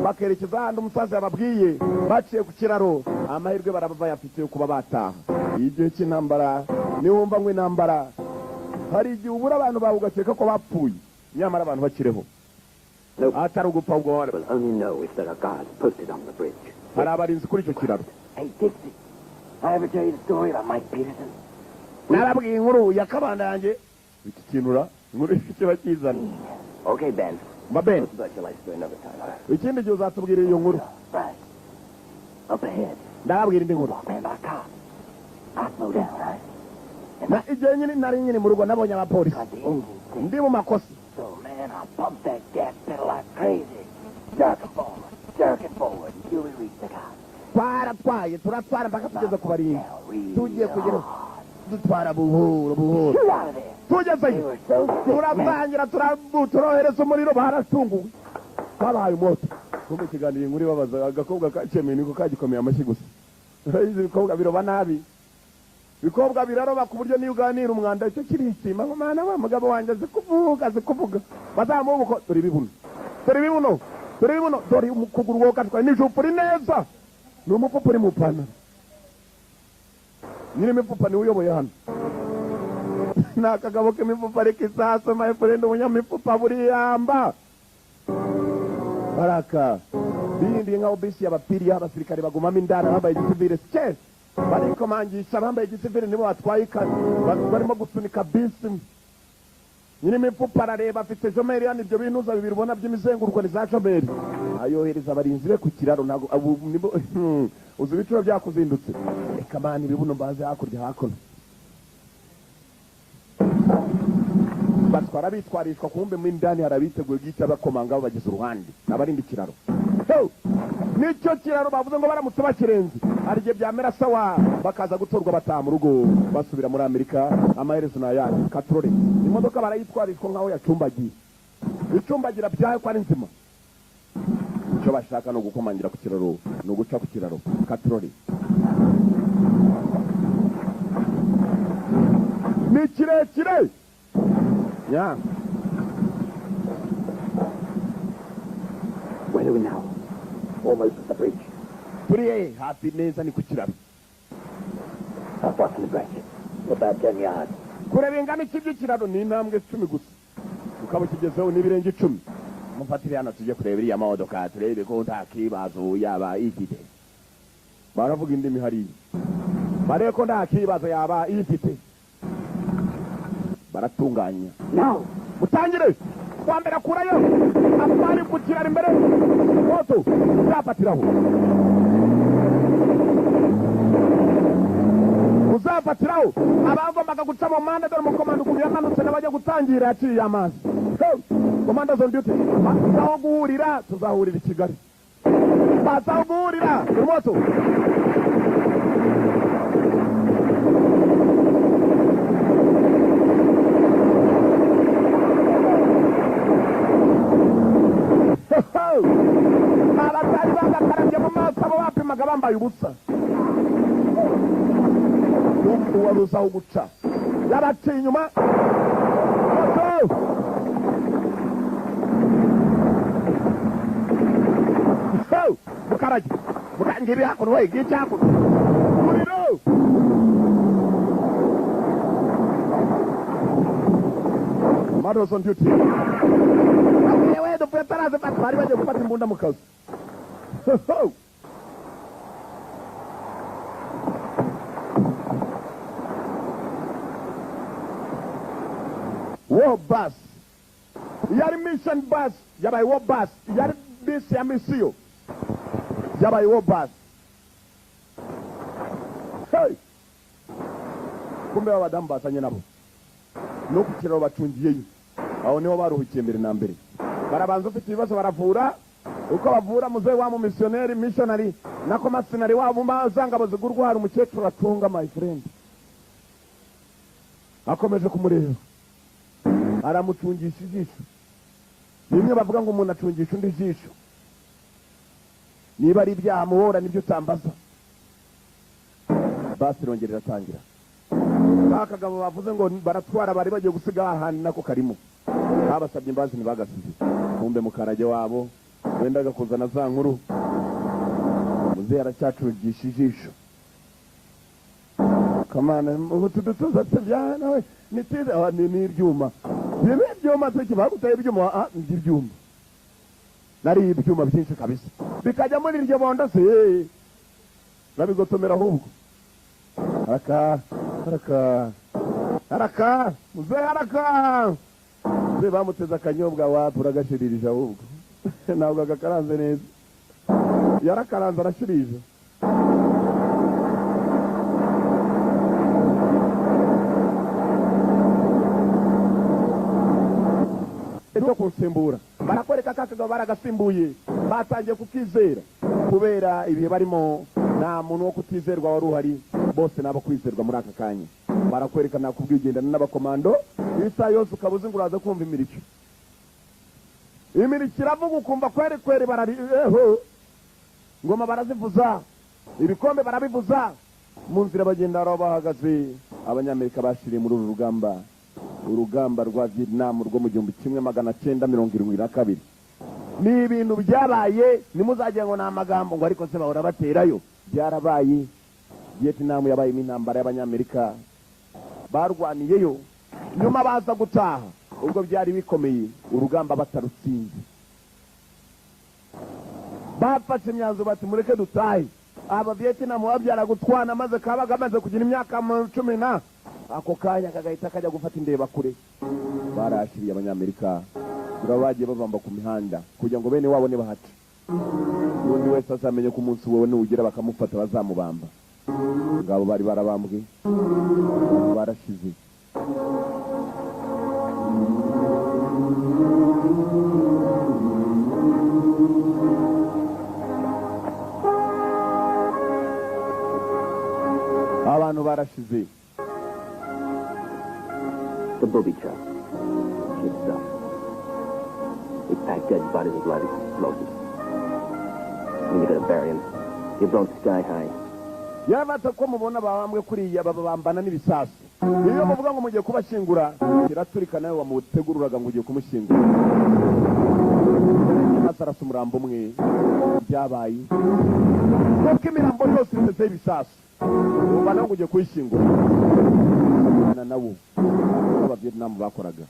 Speaker 1: bakerekeza ahandi umusaza yababwiye baciye ku kiraro amahirwe baraba bayafite yo kuba bataha igihe cy'intambara niwumva ngo intambara hari igihe ubura abantu bawe ugakeka ko bapfuye nyamara abantu bakireho atari ugupfa ubwo
Speaker 2: We'll only know if there are guards posted on the bridge.
Speaker 1: hari abarinzi kuri icyo kiraro
Speaker 2: Hey, Dixie, I ever tell you the story about Mike Peterson?
Speaker 1: narabwiye inkuru ya kabanda yanjye iki kinura inkuru kiba kizana
Speaker 2: Okay, Ben.
Speaker 1: mabeni
Speaker 2: But your life story another time, all right?
Speaker 1: ikindi gihe uzatubwira iyo nkuru
Speaker 2: Right. Up ahead.
Speaker 1: ndababwira indi nkuru
Speaker 2: Man by car. I'll slow down, right?
Speaker 1: na igihe nyine nari nyine mu rugo nabonye abapolisi
Speaker 2: Got the engine thing.
Speaker 1: ndi mu makosa
Speaker 2: So, man, I pumped that gas pedal like crazy. Jerking forward until we reached the car.
Speaker 1: twaratwaye turatwara mpaka tugeze ku barinzi
Speaker 2: Real
Speaker 1: tugiye kugera
Speaker 2: hard.
Speaker 1: dutwara buhoro buhoro
Speaker 2: Shoot out of there. They
Speaker 1: tugezeyo
Speaker 2: were so sick, man.
Speaker 1: turatangira turohereza umuriro baratunguwe twabahaye umuti kumbe ikiganiro inkuru ibabaza agakobwa kacemeye niko kagikomeye amashyi gusa urabizi ibikobwa biroba nabi ibikobwa biraroba ku buryo niyo uganira umwanda icyo kirisima ngo mwana wa mugabo wanjye azi kuvuga bazamuha ubuko dore ibibuno dore ukuguru wowe katwaye n'ijupu uri neza ni umufupa uri mu ipantaro nyiri imifupa niwe uyoboye hano ni akagabo k'imifupa ariko isaso my friend umunyamifupa buriyamba baraka birindiye nkaho bisi y'abapiriya abasirikare bagumamo indara bambaye igisivire sikesi barikomangisha bambaye igisivire nibo batwaye barimo gusunika bisi nyiri imifupa arareba afite jomeri hano ibyo binuza bibiri ubona by'imizenguruko ni za jomeri ayohereza abarinzi be ku kiraro ntabwo uzi ibiciro byakuzindutse reka mani ibibuno mbaze hakurya hakuno batwara bitwarishwa kumbe mu indani harabiteguye bw'icyo bakomanga bagize uruhande n'abarinda ikiraro nicyo kiraro bavuze ngo baramutse bakirenze hari igihe byamera sawa bakaza gutorwa bataha mu rugo basubira muri Amerika. Amaherezo na yandi katrore imodoka barayitwarishwa nkaho yacumbagiye icumbagira byaye ko ari nzima. Icyo bashaka no gukomangira ku kiraro no guca ku kiraro katrore ni kirekire ya.
Speaker 2: Where are we now? Almost at the bridge.
Speaker 1: Turi hafi neza ni ku kiraro.
Speaker 2: How far from the bridge? About 10 yards.
Speaker 1: Kureba ingana iki by'ikiraro ni intambwe 10 gusa. Ukaba ukigezeho n'ibirenge 10. Mufatire hano tujye kureba iriya modoka turebe ko nta kibazo yaba ifite. Baravuga indimi hari. Barebe ko nta kibazo yaba ifite. Baratunganya.
Speaker 2: Now!
Speaker 1: Mutangire! Kwambera kurayo! Apari ku kiraro imbere! Moto! Zafatiraho! Uzafatiraho! Abagombaga guca mu mpande dore umukomando ukuntu yamanutse n'abajya gutangira yaciye amazi. Komanda zone duty. Bazaho guhurira, tuzahurira i Kigali. Bazaho guhurira! Moto! Abatari bagakarabye mu maso abo bapimaga bambaye ubusa. Wari uzaho guca yabaciye inyuma. Mukarage mukangiri hakuno we gice hakuno muriro. Madoson duty. Yewe dupfuye taraze bari bagiye gufata imbunda mu kazi. War bus. Yari mission bus. Yabaye war bus. Yari bisi ya misiyo. Yabaye war bus. Hey! Kumbe abadamu basanye nabo. No ku kiraro bacungiyeyo. Aho niho baruhukiye mbere na mbere. Barabanza ufite ibibazo baravura. Uko bavura muzehe wa mu missionary missionary nako masinari wabo mazanga bazigurwa hari umukecuru atunga my friend. Akomeje kumureba. Aramutungisha ijisho. Nimwe bavuga ngo umuntu acungisha undi ijisho. Niba ari ibyaha muhora nibyo utambaza. Basi rongerera tangira. Bakagabo bavuze ngo baratwara bari bagiye gusiga ahantu nako karimo. Abasabye imbazi ntibagasize. Kumbe mukarage wabo wendaga kuzana za nkuru. Muzehe aracyacungisha ijisho. Kamana utudutuza tubyana we nitiza ni ibyuma. Nibe ibyuma twiki bagutaye ibyuma ibyuma. Nari ibyuma byinshi kabisa. Bikajya muri iryo bondo se. Nabigotomera ahubwo. Haraka muzehe haraka. Muzehe bamuteza akanyobwa wapi uragashirije ahubwo. Ntabwo agakaranze neza. Yarakaranze arashirije. Ejo kusimbura barakwereka kakagabo baragasimbuye batangiye kukizera kubera ibihe barimo nta muntu wo kutizerwa wari uhari bose nabo kwizerwa muri aka kanya barakwereka nakubwigendana n'abakomando isa yose ukabuze ngo uraza kumva imiriki iravuga ukumva kweri barariho ngoma barazivuza ibikombe barabivuza mu nzira bagenda aho bahagaze abanyamerika bashiriye muri uru rugamba urugamba rwa Vietnam rwo mu 1972 ni ibintu byabaye nimuzagiye ngo na magambo ngo ariko se bahora baterayo byarabaye. Vietnam yabaye intambara y'abanyamerika barwaniyeyo nyuma baza gutaha ubwo byari bikomeye urugamba batarutsinze bafashe imyanzuro bati mureke dutahe. Aba Vietnam babyara gutwana maze kabaga maze kugira imyaka 10 ako kanya kagahita kajya gufata indeba kure barashiriye abanyamerika turabagiye bavamba ku mihanda kugira ngo bene wabo ne bahati undi wese azamenye ko umunsi wowe n'ugira bakamufata bazamubamba. Ngabo bari barabambwe barashize. barashize.
Speaker 2: The booby trap. Cheap stuff. We pack dead bodies with light explosives. When you're gonna bury them, you're blown sky high.
Speaker 1: Yabata ko mubona bamwe kuriya babambana n'ibisasu. Iyo muvuga ngo mugiye kubashingura, kiraturika nawe wamutegururaga ngo ugiye kumushyingura. Asarasa umurambo umwe byabaye. Kuko imirambo yose iteze ibisasu. Ubana ngo ugiye kuyishingura. Na nawo aba Vietnam bakoraga.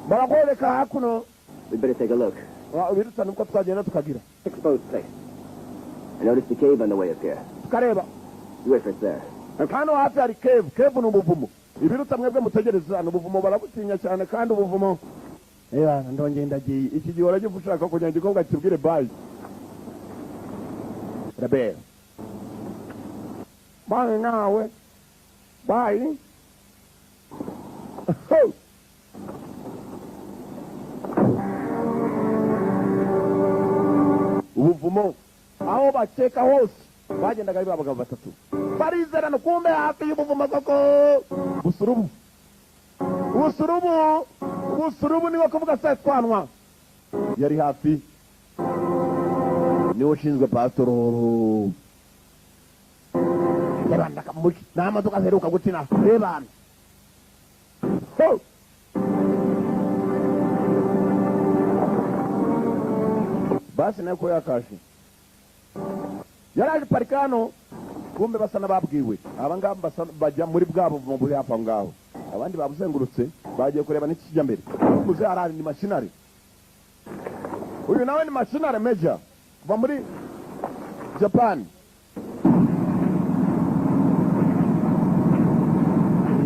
Speaker 1: Baragoleka hakuno.
Speaker 2: We better take a look.
Speaker 1: Birutsa nuko twagenda tukagira.
Speaker 2: Exposed place. I noticed the cave on the way up here.
Speaker 1: Kareba.
Speaker 2: You wait for it there.
Speaker 1: Kano hafi hari cave. Cave ni umuvumo. Ibirutsa mwebwe mutegereza n'ubuvumo barabutinya cyane kandi ubuvumo. Ndongeye ndagiye. Iki gihe waragiye ushaka kujya ngikobwa kibwire bye. Rabel. Bye nawe. Bye. Ubuvumo aho bakeka hose bagendaga ari abagabo batatu barizerana kumbe hafi y'ubuvumo koko busurubu niwe kuvuga se twanwa yari hafi niwe ushinzwe pastororo yabanda kamuki n'amaduka aheruka gutina rebana basi nako yakashi yaraje parikano kumbe basa nababwiwe abangamba bajya muri bwabo mu buri hafa ngaho abandi babuzengurutse bagiye kureba n'ikijya mbere muze harari ni machinari uyu nawe ni machinari major kuva muri Japan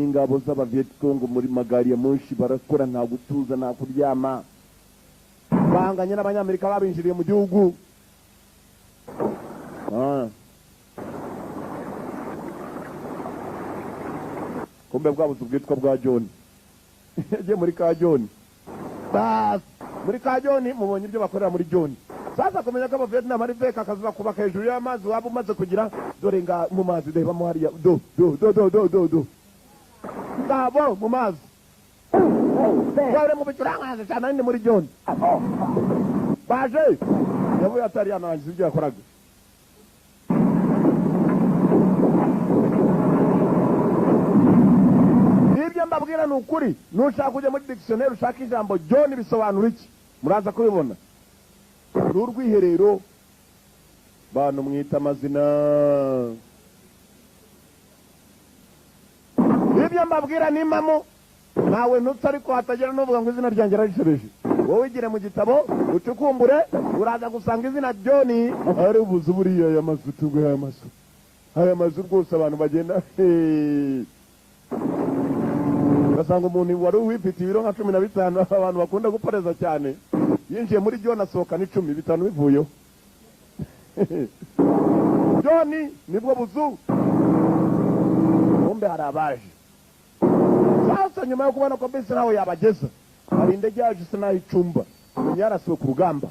Speaker 1: ingabo z'abavietcongo muri magari ya munshi barakora nta gutuza nta kuryama banganye n'abanyamerika babinjiriye mu gihugu kumbe bwabuze ubwitwa bwa John yagiye muri ka John bas muri ka John mubonye ibyo bakorera muri John sasa kumenya ko Vietnam ari veka akazuba kubaka hejuru y'amazi waba umaze kugira dore nga mu mazi deba mu hariya do ngabo mu mazi Yawre mu bicuranga cyane ndi muri John. Baje. Yavuye atari yanangiza ibyo yakoraga. Ibyo mbabwira ni ukuri. Nushaka kujya muri dictionnaire ushaka ijambo John bisobanura iki? Muraza kubibona. Rurwiherero bantu mwita amazina. Ibyo mbabwira ni mamo nawe ntutari ko hatagira n'uvuga ngo izina ryanjye rarishereje wowe igire mu gitabo ucukumbure uraza gusanga izina John ari ubuzu buriya aya mazu tugwe aya mazu rwose abantu bagenda basanga umuntu wari wifite ibiro nka 15 abantu bakunda guporeza cyane yinjiye muri John asohoka ni 10 bitanu bivuyeho John nibwo buzu bombe harabaje sasa nyuma yo kubona ko bisi nawe yabageza hari indege yaje sina icumba yarasiwe ku rugamba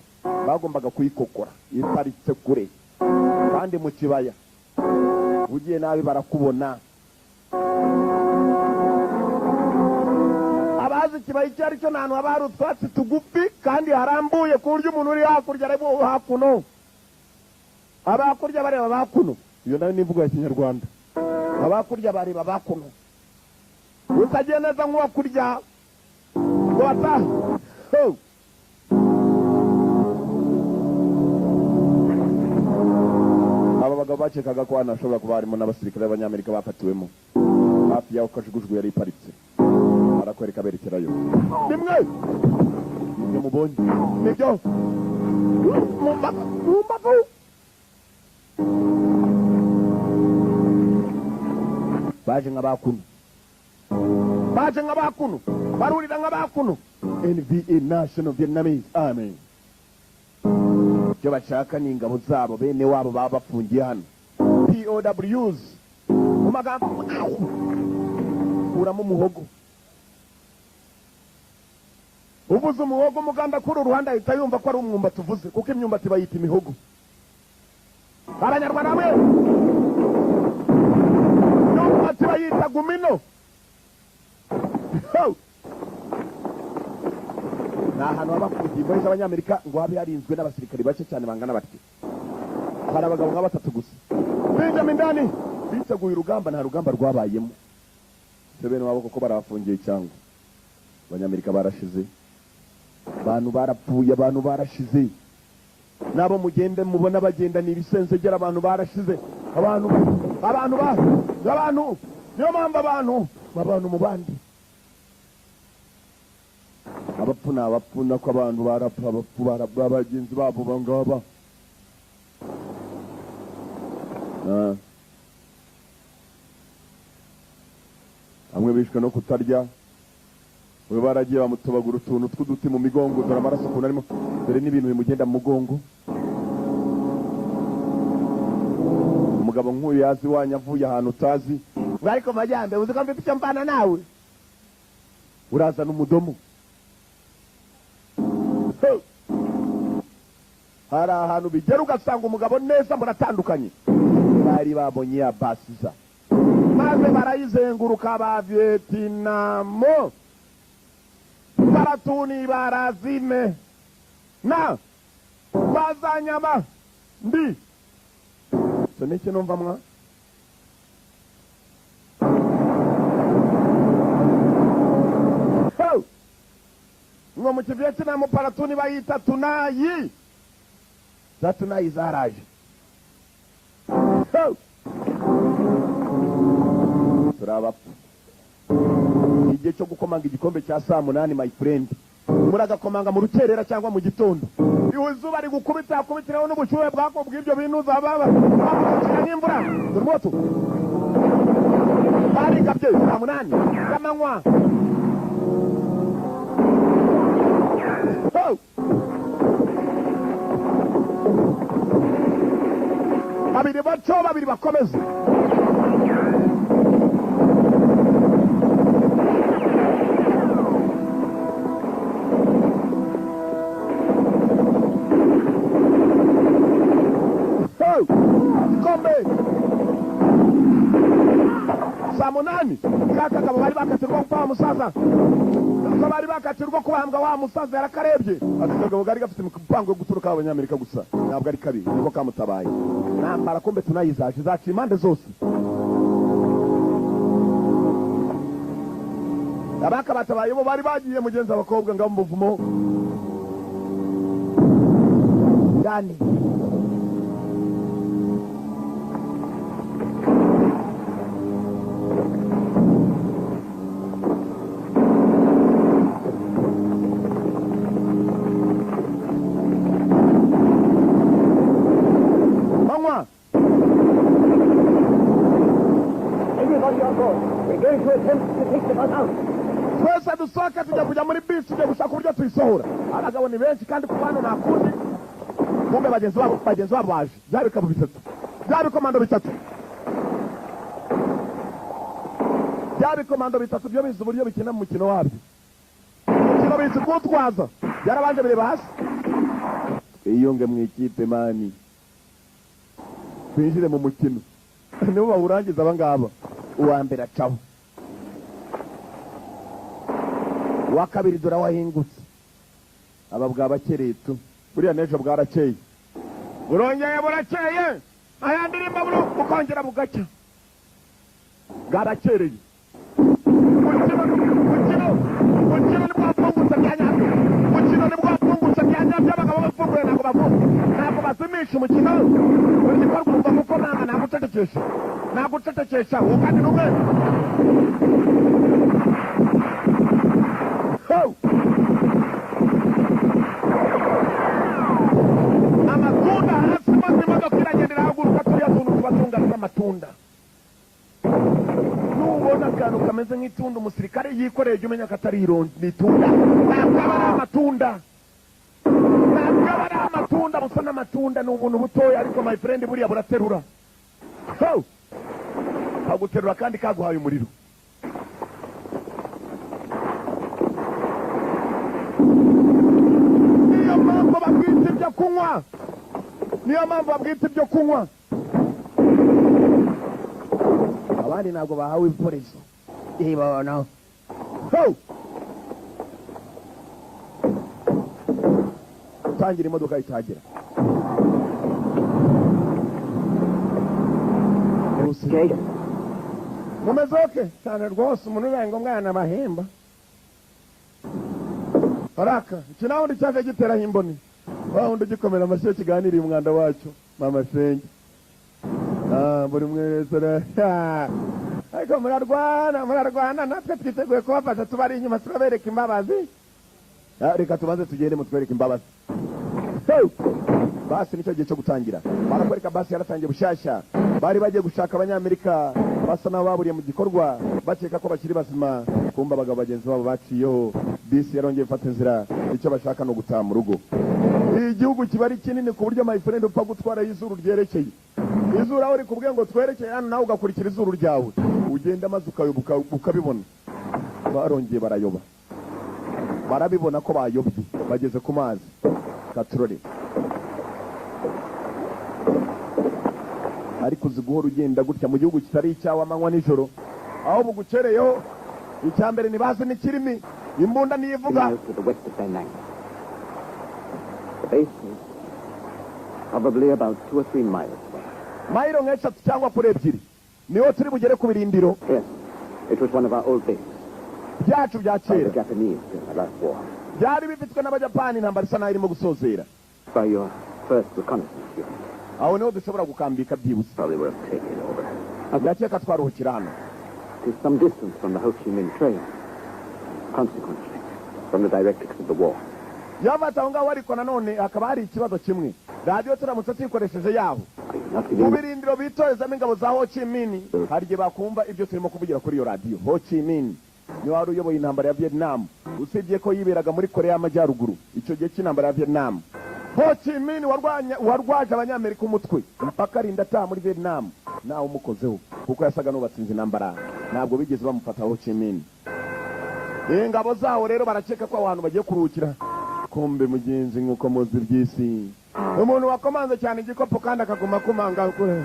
Speaker 1: bagombaga kuyikokora iparitse kure kandi mu kibaya ugiye nabi barakubona abazi ikibaya cyari cyo nantu abaru twatsi tugufi kandi harambuye ku buryo umuntu uri hakurya ari hakuno abakurya bareba bakuno iyo nayo nimvugo ya Kinyarwanda abakurya bareba bakuno utagiye neza nk'uwa kurya wata aba bagabo bakekaga ko hano hashobora kuba harimo n'abasirikare b'abanyamerika bafatiwemo hafi yaho kajugujugu yari iparitse arakwereka berekerayo nimwe ibyo mubonye nibyo mumbavu baje nk'abakuno barurira nk'abakuno NVA National Vietnamese Army icyo bashaka ni ingabo zabo bene wabo baba bafungiye hano POWs mu magambo kuramo umuhogo. Uvuze umuhogo muganda kuri uruhande ahita yumva ko ari umwumba tuvuze kuko imyumbati bayita imihogo. Abanyarwanda mwe imyumbati bayita gumino. Ni ahantu haba ku ngingo z'Abanyamerika ngo habe harinzwe n'abasirikari bake cyane bangana batyo. Hari abagabo nka batatu gusa. Benjamin Dani biteguye urugamba, nta rugamba rwabayemo. Sebene wabo koko barafungiye cyangwa Abanyamerika barashize. Abantu barapfuye, abantu barashize. Nabo mugende mubona bagenda ni ibisenzegera, abantu barashize. Abantu niyo mpamvu abantu mu bandi abapfuna ko abantu barapfa bagenzi babo bangaba. Amwe bishwe no kutarya, we baragiye bamutobagura utuntu tw'uduti mu migongo, dore amaraso ukuntu arimo, dore n'ibintu bimugenda mu mugongo. Umugabo nk'uyu yazi wanya avuye ahantu utazi, ariko majyambe uzi ko mfite icyo mpana nawe, urazana umudomo. Hari ahantu bigera ugasanga umugabo neza muratandukanye. Bari babonye ya basiza maze barayizenguruka ba Vietnamo, baratuni barazime na bazanyama ndi so niki numva mwa ngo mu Vietnam paratuni bayita tunayi za tunayi zaraje. Turabapfa igihe cyo gukomanga igikombe cya saa 8 my friend, muragakomanga mu rukerera cyangwa mu gitondo. Izuba ari gukubita yakubitiraho n'ubushyuhe bwako bw'ibyo bintu zababa n'imvura. Turmoto bari gabye saa 8 y'amanywa. Babiri baco babiri bakomeze. Kombe saa 8 kaka kabo bari bakatirwa kwa musaza, kaka bari bakatirwa kubambwa wa musaza yarakarebye atugabo gari gafite mupango guturuka Abanyamerika gusa, ntabwo ari kabi niko kamutabaye. Nambara kombe tunayizaje zaci impande zose. Abaka batabaye bo bari bagiye mugenza abakobwa ngabo muvumo Dani. Twese dusohoka tujya kujya muri bisi tujya gushaka uburyo tuyisohora. Abagabo ni benshi kandi ku bantu nakundi kumbe bagenzi babo baje. Byari kabu bitatu, byari komando bitatu, byari komando bitatu byo bizi uburyo bikina mu mukino wabyo. Umukino bizi kutwaza byarabanje bireba hasi. Iyo nge mu ikipe mani twinjire mu mukino nibo bawurangiza abangaba. Uwa mbere acaho, uwa kabiri dore wahingutse. Ababwa bakereye tu buriya nejo bwarakeye, burongeye burakeye, ayandi rimba bukongera bugacya. Bwarakereye mukino ni bwapfungutse byanyabyo, mukino ni bwapfungutse byanyabyo. Abagabo bapfunguye ntabwo bazimisha umukino. Buri gikorwa umva kuko nagucecekesha ukandi numwe. Amatunda hasi maze imodoka iragendera haguruka turiya tuntu tubatungana amatunda. Nubona akantu kameze nk'itunda umusirikare yikoreye jya umenya ko atari ironji, ni itunda. Ntabwo aba ari amatunda, ntabwo aba ari amatunda. Busa n'amatunda ni ubuntu butoya, ariko my friend buriya buraterura. Kaguterura kandi kaguhaye umuriro. kunywa niyo mpamvu babwita ibyo kunywa abandi ntabwo bahawe ibikoresho ibona tangira imodoka itagera mumeze oke cyane rwose umuntu ubaye ngombwa yanabahemba araka iki naho undi cyaje giteraho imboni wa wundi ugikomera amashyi kiganiriye umwanda wacu mama senge buri mwese ariko murarwana natwe twiteguye kubafasha tubari inyuma turabereka imbabazi reka tubanze tugende mutwereke imbabazi basi nicyo gihe cyo gutangira barakwereka basi yaratangiye bushyashya bari bagiye gushaka abanyamerika basa n'abo baburiye mu gikorwa bakeka ko bakiri bazima kumva abagabo bagenzi babo baciyeho bisi yarongeye gufata inzira icyo bashaka no gutaha mu rugo igihugu kiba ari kinini ku buryo my friend upfa gutwara izuru ryerekeye izuru aho rikubwiye ngo twerekeye hano nawe ugakurikira izuru ryawe ugenda maze ukayoboka ukabibona barongeye barayoba barabibona ko bayobye bageze ku mazi katurore ariko uzi guhora ugenda gutya mu gihugu kitari icyawe amanywa nijoro aho bugucereyeho icyambere nibaze n'ikirimi imbunda niyivuga
Speaker 2: probably about 2 or 3 miles away.
Speaker 1: Mairo nk'eshatu cyangwa kuri ebyiri niho turi bugere ku birindiro.
Speaker 2: Yes, it was one of our old bases.
Speaker 1: Byacu bya
Speaker 2: By the
Speaker 1: kera
Speaker 2: Japanese in the last war.
Speaker 1: byari bifitwe n'abajapani intambara isa naho irimo gusozera.
Speaker 2: By your first reconnaissance, you
Speaker 1: aho niho dushobora gukambika byibutse.
Speaker 2: probably would have taken over.
Speaker 1: Ndakeka twaruhukira hano.
Speaker 2: It is some distance from the Ho Chi Minh Trail. Consequently, from the directives of the war.
Speaker 1: yabata aho ngaho ariko nanone hakaba hari ikibazo kimwe radiyo turamutse tuyikoresheje yabo
Speaker 2: Are you not
Speaker 1: mu
Speaker 2: believing?
Speaker 1: birindiro bitorezamo ingabo za Ho Chi Minh hari igihe bakumva ibyo turimo kuvugira kuri iyo radiyo. Ho Chi Minh niwe wari uyoboye intambara ya Vietnam usibye ko yiberaga muri Korea y'Amajyaruguru icyo gihe cy'intambara ya Vietnam. Ho Chi Minh warwaje abanyamerika umutwe mpaka arinda ataha muri Vietnam nawe umukozeho kuko yasaga n'ubatsinze intambara ntabwo bigeze bamufata Ho Chi Minh. Ingabo zaho rero barakeka ko abantu bagiye kuruhukira kombe mugenzi nk'uko muzi by'isi umuntu wakomanze cyane igikopo kandi akaguma kumanga kure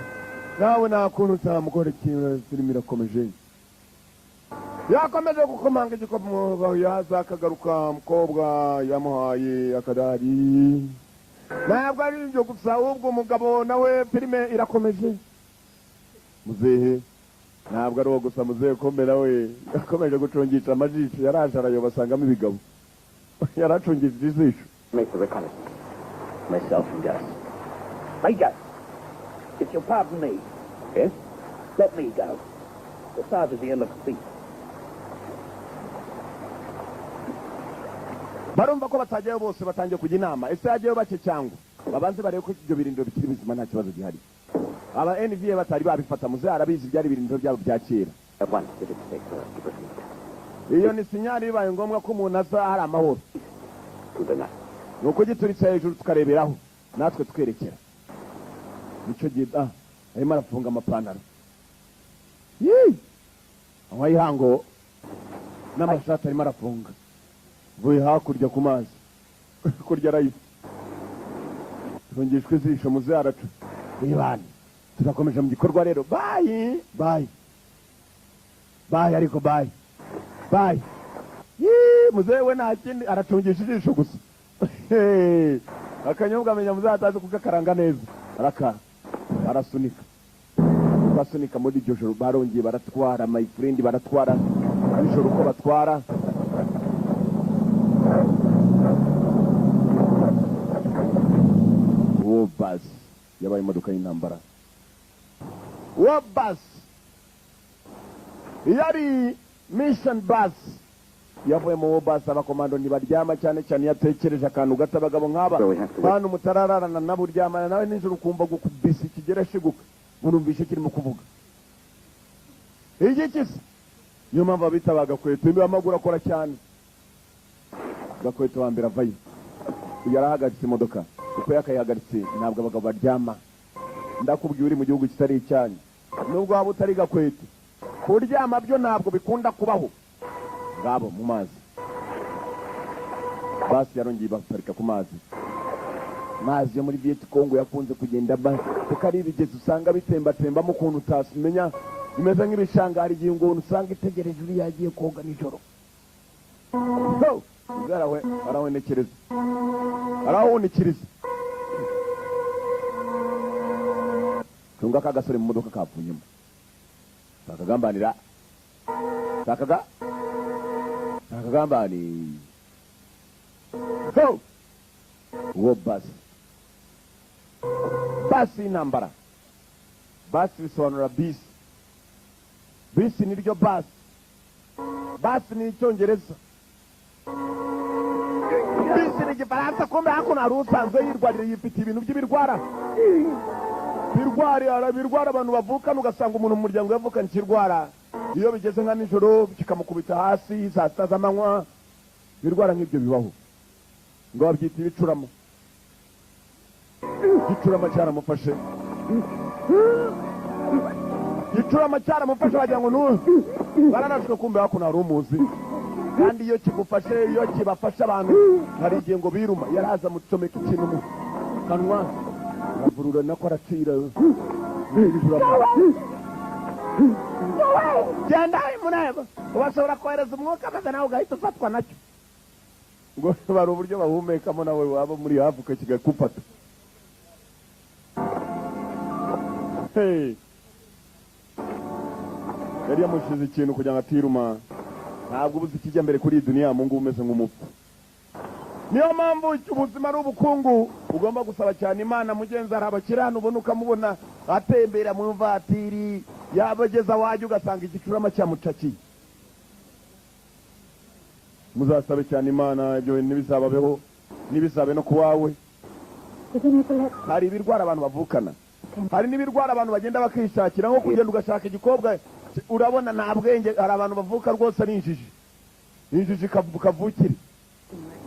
Speaker 1: nawe nta kuntu utamukora ikintu filime irakomeje yakomeje gukomanga igikopo yaza akagaruka mukobwa yamuhaye akadari ntabwo ari ibyo gusa ahubwo umugabo nawe filime irakomeje muzehe ntabwo ari uwo gusa muzehe kombe nawe yakomeje gucungisha amajisho yaraje arayoba asangamo ibigabo yaracungishije ijisho.
Speaker 2: Make the reconnaissance.
Speaker 4: Myself and Gus. Hey, Gus, if you'll pardon me,
Speaker 2: Yes?
Speaker 4: let me go. The sergeant here looks beat.
Speaker 1: barumva ko batagiyeyo bose batangiye kujya inama ese yagiyeyo bake cyangwa babanze barebe ko ibyo birindiro bikiri bizima nta kibazo gihari. aba NVA batari babifata muze arabizi byari ibirindiro byabo bya kera.
Speaker 2: At once, if it's safe for us to proceed.
Speaker 1: iyo ni sinyari bibaye ngombwa ko umuntu aza hari amahoro
Speaker 2: To the night.
Speaker 1: ni uko gituritse hejuru tukareberaho natwe twerekera nicyo gihe arimo arafunga amapantaro aho ihango n'amashati arimo arafunga vuye hakurya ku mazi kurya rayifu tungishwe izisho muze aracu wibane turakomeje mu gikorwa rero bayi ariko bayi muzehe we nta kindi aratungisha ijisho gusa akanyobwa amenya muzehe atazi kugakaranga neza arasunika muri iryo joro barongeye baratwara my friend baratwara ijoro uko batwara Wobus yabaye imodoka y'intambara. Wobus yari mission bus yavuye mu Wobus abakomando ntibaryama cyane cyane yatekereje akantu gato abagabo nk'aba bantu mutarararana nabo uryamana nawe nijoro ukumva gukubisa ikigera shiguka urumvishe kirimo kuvuga igikisi niyo mpamvu abita bagakweto imwe amaguru akora cyane gakweto wa mbere avayo yarahagaritse imodoka uko yakayihagaritse ntabwo abagabo baryama ndakubwiye uri mu gihugu kitari icyanyu nubwo waba utari gakweto kuryama byo ntabwo bikunda kubaho ngabo mu mazi basi yarongeye baparika ku mazi amazi yo muri Vietcongo yakunze kugenda kuko ari ibigezi usanga bitembatembamo ukuntu utasimenya bimeze nk'ibishanga. Hari igihe ngo usanga itegereje uri yagiye koga nijoro. Zarawe arawenekereza arawunikiriza tunga kagasore mu modoka kapfunyemo takagambani uwo basi intambara. Basi bisobanura bisi. Bisi niryo basi. Basi ni icyongereza. Bisi ni igifaransa. Kumbe hakuno hari usanzwe yirwarira yifite ibintu by'ibirwara. Birwara abantu bavukana ugasanga umuntu mu muryango yavukana ikirwara. Iyo bigeze nka nijoro kikamukubita hasi saa sita z'amanywa. Birwara nk'ibyo bibaho. Ngo babyita ibicurama. Igicurama cyaramufashe. Igicurama cyaramufashe wagira ngo baranashwe kumbe hakuno hari umuzi. Kandi iyo kigufashe, iyo kibafasha abantu hari igihe ngo biruma. Yaraza mucomeka ikintu mu kanwa avurura nako aracira. Genda muneba ubashobora kohereza umwuka maze nawe ugahita ufatwa nacyo. Ngo bari uburyo bahumekamo nawe waba muri hafi ukakigakufata. Yari yamushize ikintu kugira ngo atiruma. Ntabwo ubuze ikijya mbere kuri iyi duniya Mungu umeze nk'umupfu. Niyo mpamvu ubuzima ari ubukungu ugomba gusaba cyane Imana. Mugenzi hari abakirana ubona ukamubona atembera mu vatiri yabageza wajya ugasanga igicurama cyamucakiye. Muzasabe cyane Imana ibyo ntibizababeho ntibizabe no kuwawe. Hari ibirwara abantu bavukana. Hari n'ibirwara abantu bagenda bakishakira nko kugenda ugashaka igikobwa urabona nta bwenge. Hari abantu bavuka rwose ari injiji kavukire.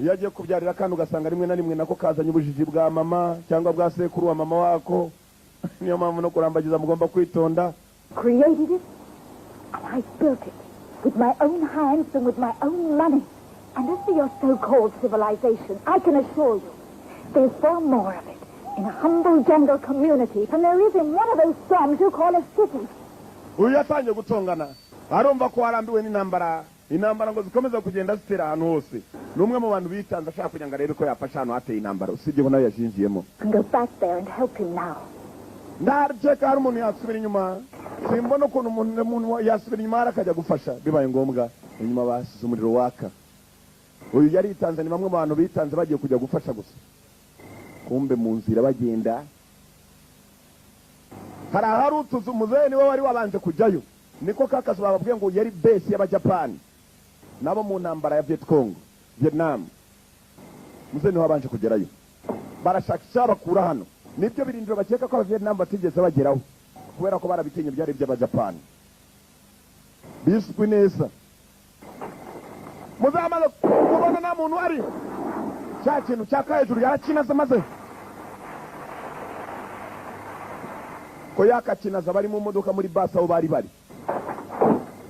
Speaker 1: Iyo agiye kubyarira kandi ugasanga rimwe na rimwe nako kazanye ubujiji bwa mama cyangwa bwa sekuru wa mama wako. Niyo mpamvu no kurambagiza mugomba kwitonda.
Speaker 5: Created it and I built it with my own hands and with my own money. And as for your so-called civilization, I can assure you there's far more of it in a humble jungle community than there is in one of those slums you call a city.
Speaker 1: Uyatangiye gutongana arumva ko warambiwe n'intambara. Intambara ngo zikomeza kugenda zitera ahantu hose. Numwe mu bantu bitanze ashaka kugira ngo arebe ko yafasha ahantu hateye intambara. Usibye ko nawe yashinjiyemo.
Speaker 5: Go back there and help him now.
Speaker 1: Ndarcheka hari umuntu yasubira inyuma. Simbona ukuntu umuntu yasubira inyuma akajya gufasha bibaye ngombwa. Inyuma basize umuriro waka. Uyu yari itanze ni bamwe mu bantu bitanze bagiye kujya gufasha gusa. Kumbe mu nzira bagenda hari utuzu muzehe niwe wari wabanje kujyayo. Niko kakazi bababwiye ngo yari base y'Abajapani nabo mu ntambara ya Vietnam. Muzehe niwe wabanje kugerayo. Barashakisha bakura hano. Nibyo birindiro bakeka ko Abavietnam batigeze bageraho kubera ko barabitinye byari by'Abajapani. Biswi neza. Muzamalo kubona na muntu ari cya kintu cyaka hejuru yarakinaza maze ko yakakinaza bari mu modoka muri bus aho bari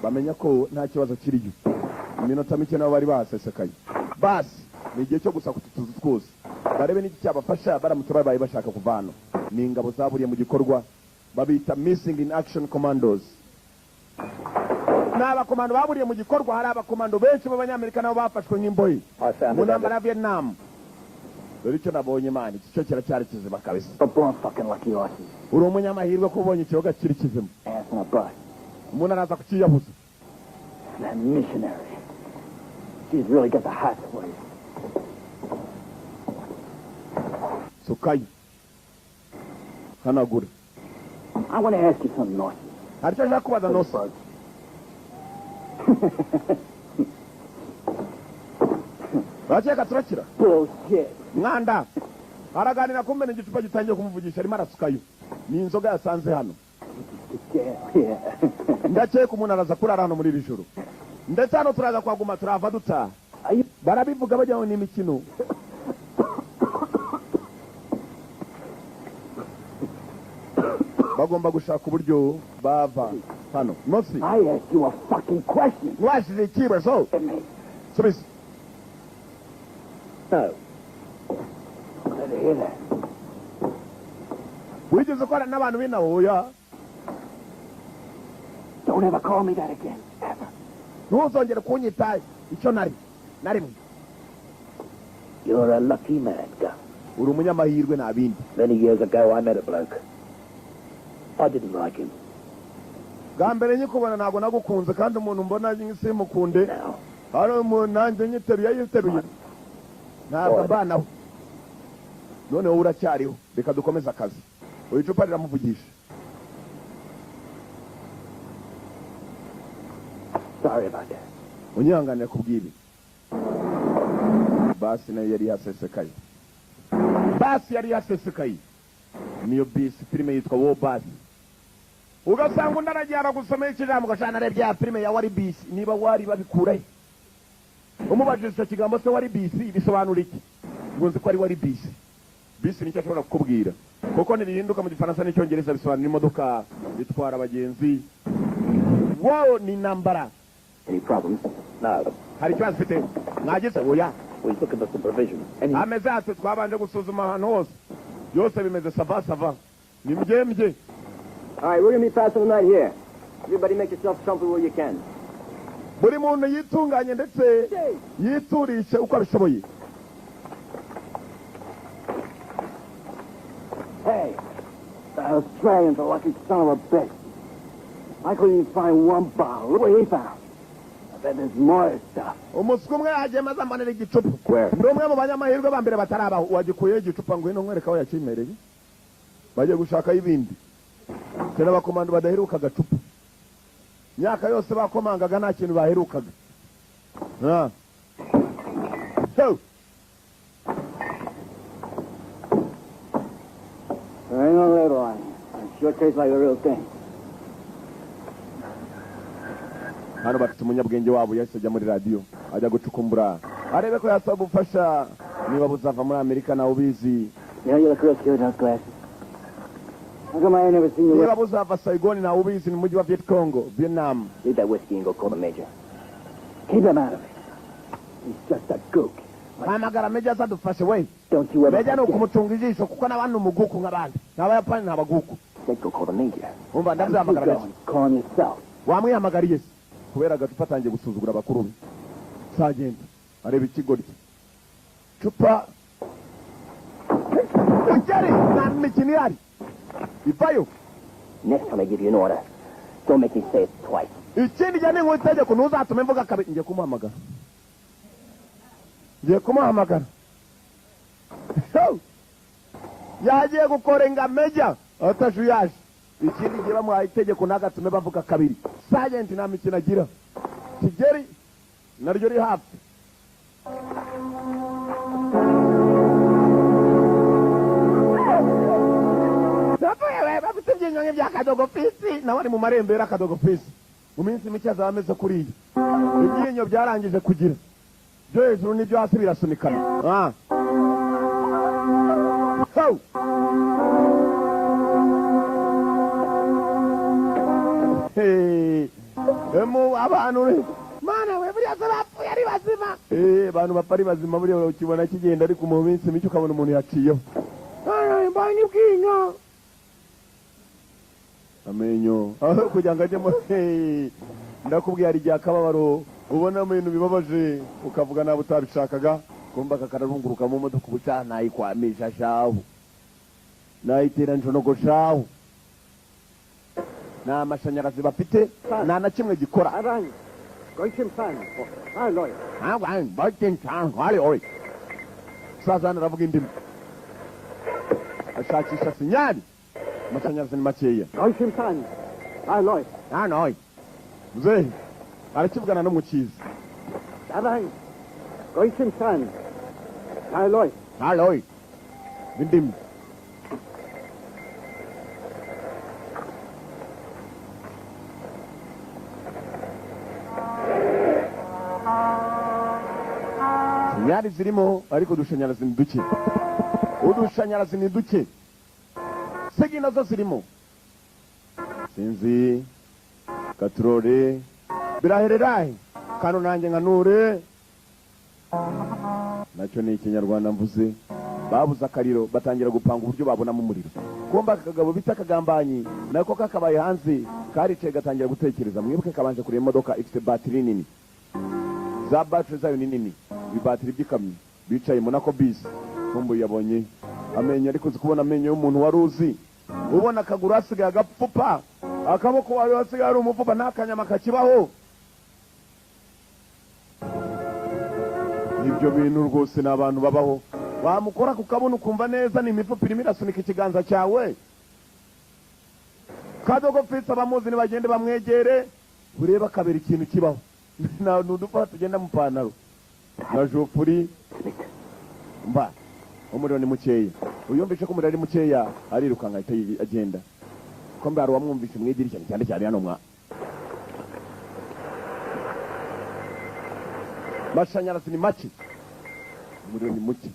Speaker 1: bamenya ko nta kibazo kiriyo. Iminota mike nabo bari basesekaye. Basi ni igihe cyo gusa kututuzu twose barebe n'iki cyabafasha baramutse babaye bashaka kuvana. Ni ingabo zaburiye mu gikorwa babita Missing in Action Commandos. N'abakomando baburiye mu gikorwa. Hari abakomando benshi b'Abanyamerika nabo bafashwe nk'imboyi mu ntambara ya Vietnam. Dore icyo nabonye mani cyo kiracyari kizima kabisa. Uri umunyamahirwe ko ubonye ikiyoga kiri kizima. Umuntu araza kukiyabuza.
Speaker 2: That missionary. She's really got the heart for you.
Speaker 1: Sukai. Hanagura.
Speaker 2: I want to ask you something, North.
Speaker 1: Aricyo nshaka kubaza North. Bacheka turakira.
Speaker 2: Bullshit.
Speaker 1: Mwanda. Araganira kumbe n'igicupa gitangiye kumuvugisha arimo arasukayo. Ni inzoga yasanze hano.
Speaker 2: Yeah.
Speaker 1: Ndakeka umuntu araza kurara hano muri iri joro. Ndetse hano turaza kwaguma turava dutaha. Barabivuga bajyaho n'imikino. Bagomba gushaka uburyo bava hano. Nosi.
Speaker 2: I asked you a fucking question.
Speaker 1: Washize ikibazo. Subisi.
Speaker 2: No. Let her hear that.
Speaker 1: wigeze ukora n'abantu b'inawe oya
Speaker 7: Don't ever call me that again, ever.
Speaker 1: ntuzongere kunyita icyo na rimwe.
Speaker 2: You're a lucky man, Gus.
Speaker 1: uri umunyamahirwe nta bindi.
Speaker 2: Many years ago, I met a bloke. I didn't like him.
Speaker 1: bwa mbere nyikubona ntabwo nagukunze kandi umuntu mbona simukunde
Speaker 2: Now,
Speaker 1: hari umuntu nanjye yiteruye ntabwo mbanaho none wowe uracyariho reka dukomeze akazi uyu icupa riramuvugisha.
Speaker 2: sorry about that.
Speaker 1: unyihanganira kubw'ibi. basi nayo yari yasesekaye niyo bisi filime yitwa wo basi ugasanga undi arajyana gusoma ikijambo ugashana arebye ya filime ya wari bisi niba wari babikurahe umubajije icyo kigambo se wari bisi bisobanura iki ngo nzi ko ari wari bisi nicyo ashobora kukubwira kuko ntibihinduka mu gifaransa n'icyongereza bisobanura imodoka itwara abagenzi. wo ni nambara.
Speaker 2: Any problems? No.
Speaker 1: hari ikibazo ufite mwagize oya
Speaker 2: We're looking for supervision.
Speaker 1: ameze ati twabanje gusuzuma ahantu hose byose bimeze sava ni mbye.
Speaker 2: All right, we're going to be passing the night here. Everybody make yourself comfortable where you can.
Speaker 1: buri muntu yitunganye ndetse yiturishe uko abishoboye.
Speaker 4: Hey, the Australians are lucky son of a bitch. I couldn't even find one bottle. Look what he found. I bet there's more stuff.
Speaker 1: umuswa umwe yagiye maze amanira igicupa.
Speaker 2: Where?
Speaker 1: ndi umwe mu banyamahirwe ba mbere batarabaho wagikuyeho igicupa ngo ino nkwereka aho yakimereye bagiye gushakaho ibindi. tena abakomando badaheruka agacupa myaka yose bakomangaga nta kintu baherukaga.
Speaker 4: There ain't no label on it. It sure tastes like the real thing.
Speaker 1: hano bafite umunyabwenge wabo yahise ajya muri radiyo ajya gucukumbura arebe ko yasaba ubufasha niba buzava muri Amerika nawe ubizi.
Speaker 4: You know, you look real cute in those glasses. How come I ain't never seen you
Speaker 1: niba buzava Saigon nawe ubizi ni mujyi wa Vietnam.
Speaker 2: Leave that whiskey and go call the major.
Speaker 4: Keep him out of it. He's just a gook.
Speaker 1: hamagara meja azadufashe we.
Speaker 2: Don't you ever
Speaker 1: meja ni
Speaker 2: forget.
Speaker 1: ukumucunga ijisho kuko n'abandi umuguku nk'abandi n'abayapani n'abaguku.
Speaker 2: Let's go call the major.
Speaker 1: umva
Speaker 4: Keep
Speaker 1: ndazahamagara meja
Speaker 4: going. Call him yourself.
Speaker 1: wamwihamagariye se kubera agacupa atangiye gusuzugura abakuru be. sagenda areba ikigoryi cupa ugeri nta mikino ihari ivayo.
Speaker 2: Next time I give you an order, don't make me say it twice.
Speaker 1: ikindi gihe ninkora itegeko ntuzatume mvuga kabiri. ngiye kumuhamagara yagiye gukorenga meja atajuyaje. ikindi gihe bamuhaye itegeko ntagatume bavuga kabiri. Sergeant nta mikino agira. Kigeri naryo ri hafi. bafite iby'inyonge bya kadogofisi nawe ari mu marembera akadogofisi mu minsi mike azaba ameze kuriya. ibyinyo byarangije kugira byo hejuru n'ibyo hasi birasunikana. abantu mana we buriya se bapfuye ari bazima. abantu bapfa ari bazima buriya ukibona kigenda ariko mu minsi mike ukabona umuntu yaciyeho. mbonye ubwinyo amenyo aho kugira ngo ajyemo. ndakubwiye hari igihe akababaro ubona mu bintu bibabaje ukavuga nawe utabishakaga kumva kakararunguruka mu modoka ubucana nayikwamisha shahu nayitera njonogo shahu nta mashanyarazi bafite nta na kimwe gikora.
Speaker 4: Arang. Goichim San. Hi, lawyer.
Speaker 1: sazana aravuga indimi ashakisha sinyali amashanyarazi ni makeya.
Speaker 4: Goichim San. Hi, lawyer.
Speaker 1: hano mzee arakivugana no mu kizi.
Speaker 4: Arang. Goichim San. Hi, lawyer.
Speaker 1: halo indimi sinyali zirimo ariko udushanyarazi ni duke. udushanyarazi ni duke. segi nazo zirimo sinzi katurore birahererahe kano nanjye nkanure nacyo ni ikinyarwanda mvuze. babuze akariro batangira gupanga uburyo babonamo umuriro. kumba akagabo bita akagambanyi nako kakabaye hanze karicaye gatangira gutekereza. Mwibuke kabanje kureba imodoka ifite batiri nini, za batiri zayo ni nini, ibibatiri by'ikamyo, bicaye mu nako bisi. Kumbu yabonye amenyo, ariko uzi kubona amenyo y'umuntu wari uzi, ubona akaguru hasigaye agapfupa, akaboko wawe hasigaye ari umupfupa, nta kanyama kakibaho. Ibyo bintu rwose ni abantu babaho. Wamukora kukabona ukumva neza ni imifupa irimo irasunika ikiganza cyawe. Kadogo Fitz abamuzi nibagende bamwegere, ureba kabiri ikintu kibaho. Na nudufa tugenda mu pantaro na jofuri mba umuriro ni mukeya. Uyumvishe ko umuriro ari mukeya arirukanga ahita agenda. Ko mbara wamwumvishe mwidirishya cyane cyane hano mwa mashanyarazi ni make, umuriro ni muke.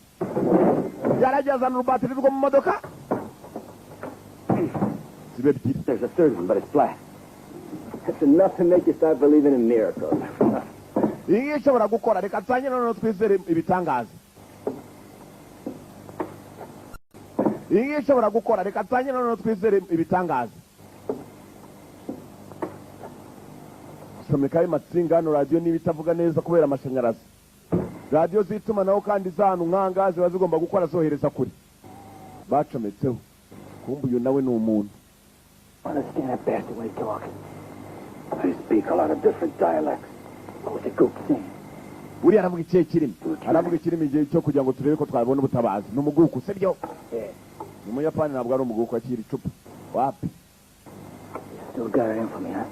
Speaker 1: Yarageza n'urubatiri rwo mu modoka.
Speaker 2: There's a third one, but it's black. That's enough to make you start believing in miracles.
Speaker 1: Iyi ishobora gukora, reka nsanye none twizere ibitangaza. Iyi ishobora gukora, reka nsanye none twizere ibitangaza. Somekaye matsinga hano radio n'ibitavuga neza kubera amashanyarazi. Radio zituma naho kandi zanu nkangaze bazigomba gukora zohereza kuri. Bacometseho. Kumbu uyu nawe ni umuntu.
Speaker 4: Understand that bastard when he's talking. I speak a lot of different dialects. What's the gook saying?
Speaker 1: Uri aravuga ikihe kirimi? Aravuga ikirimi igihe cyo kugira ngo turebe ko twabona ubutabazi. Ni umuguku sibyo? Ni Muyapani, ntabwo ari umuguku akiri icupa. Wapi?
Speaker 4: Still got it in for me, huh?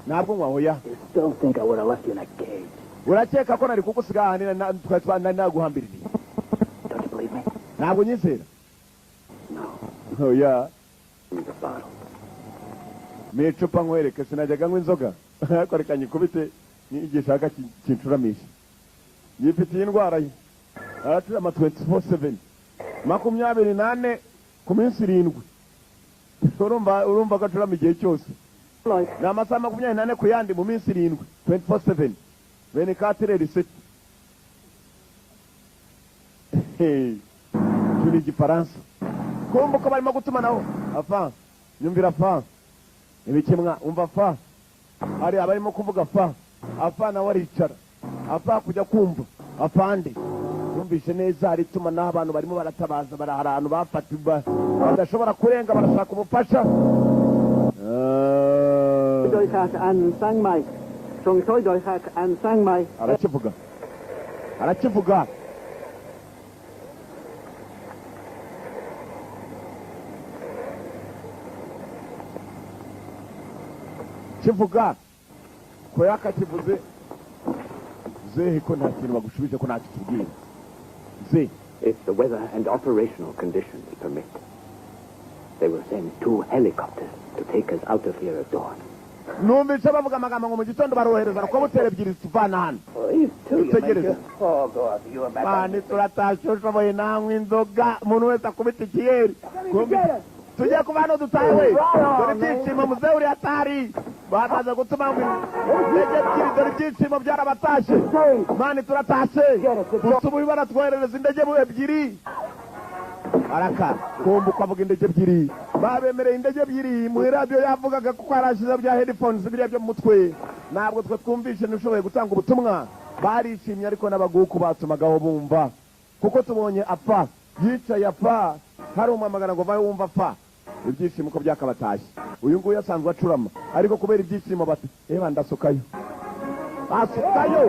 Speaker 1: Ntabwo nkwahoya.
Speaker 4: You still think I would have left you in a cage?
Speaker 1: Urakeka ko nari kugusiga ahantu twatwana naguhambiririye?
Speaker 4: Don't you believe me?
Speaker 1: Ntabwo nyizera.
Speaker 4: No.
Speaker 1: Oh yeah.
Speaker 4: Give me the bottle.
Speaker 1: Mecupa nkwereke, sinajyaga nywa inzoga. Ariko reka nyikubite n'igishaka kinshuramisha. Yifitiye indwara ye. Araturama 24/7. 24 ku minsi 7. Urumva ko aturama igihe cyose. Ni amasaha 24 ku yandi mu minsi 7. 24/7. Bene katereri set. Turi igifaransa. Kumva ko barimo gutumanaho. Afa. Nyumvira fa. Ibikemwa umva fa. Ari abarimo kuvuga fa. Afa na waricara. Afa kujya kumva. Afande. Yumvishe neza ari tumanaho abantu barimo baratabaza baraharanu bafatirwa. Badashobora kurenga barashaka ubufasha. Arakivuga. Kivuga ko yakakivuze zehe ko nta kintu bagushubije ko ntacyo tubwira.
Speaker 2: If the weather and operational conditions permit, they will send 2 helicopters to take us out of here at dawn.
Speaker 1: Numvise bavuga amagambo ngo mu gitondo barohereza ko butera ebyiri tuvana hano. Utegereza. Bani turatashoboye namwe inzoga umuntu wese akubita ikiyeri. Tujye kuba hano dutahe. Dore ibyishimo muzehe uri atari. Bamaze gutuma ngo dore ibyishimo byarabatashe. Mani turatashe. Utubuye baratwoherereza indege mu ebyiri. Araka kumbu kwavuga indege ebyiri. Babemereye indege ebyiri mu radio yavugaga ko arashize bya headphones biriya byo mutwe. Ntabwo twe twumvishe nushoboye gutanga ubutumwa. Barishimye ariko n'abaguku batumagaho bumva. Kuko tubonye apfa. Yicaye apfa. Hari umamagara ngo vaye wumva apfa. Ibyishimo ko byakabatashye. Uyu nguyu asanzwe acurama ariko kubera ibyishimo bati ndasukayo. Asukayo.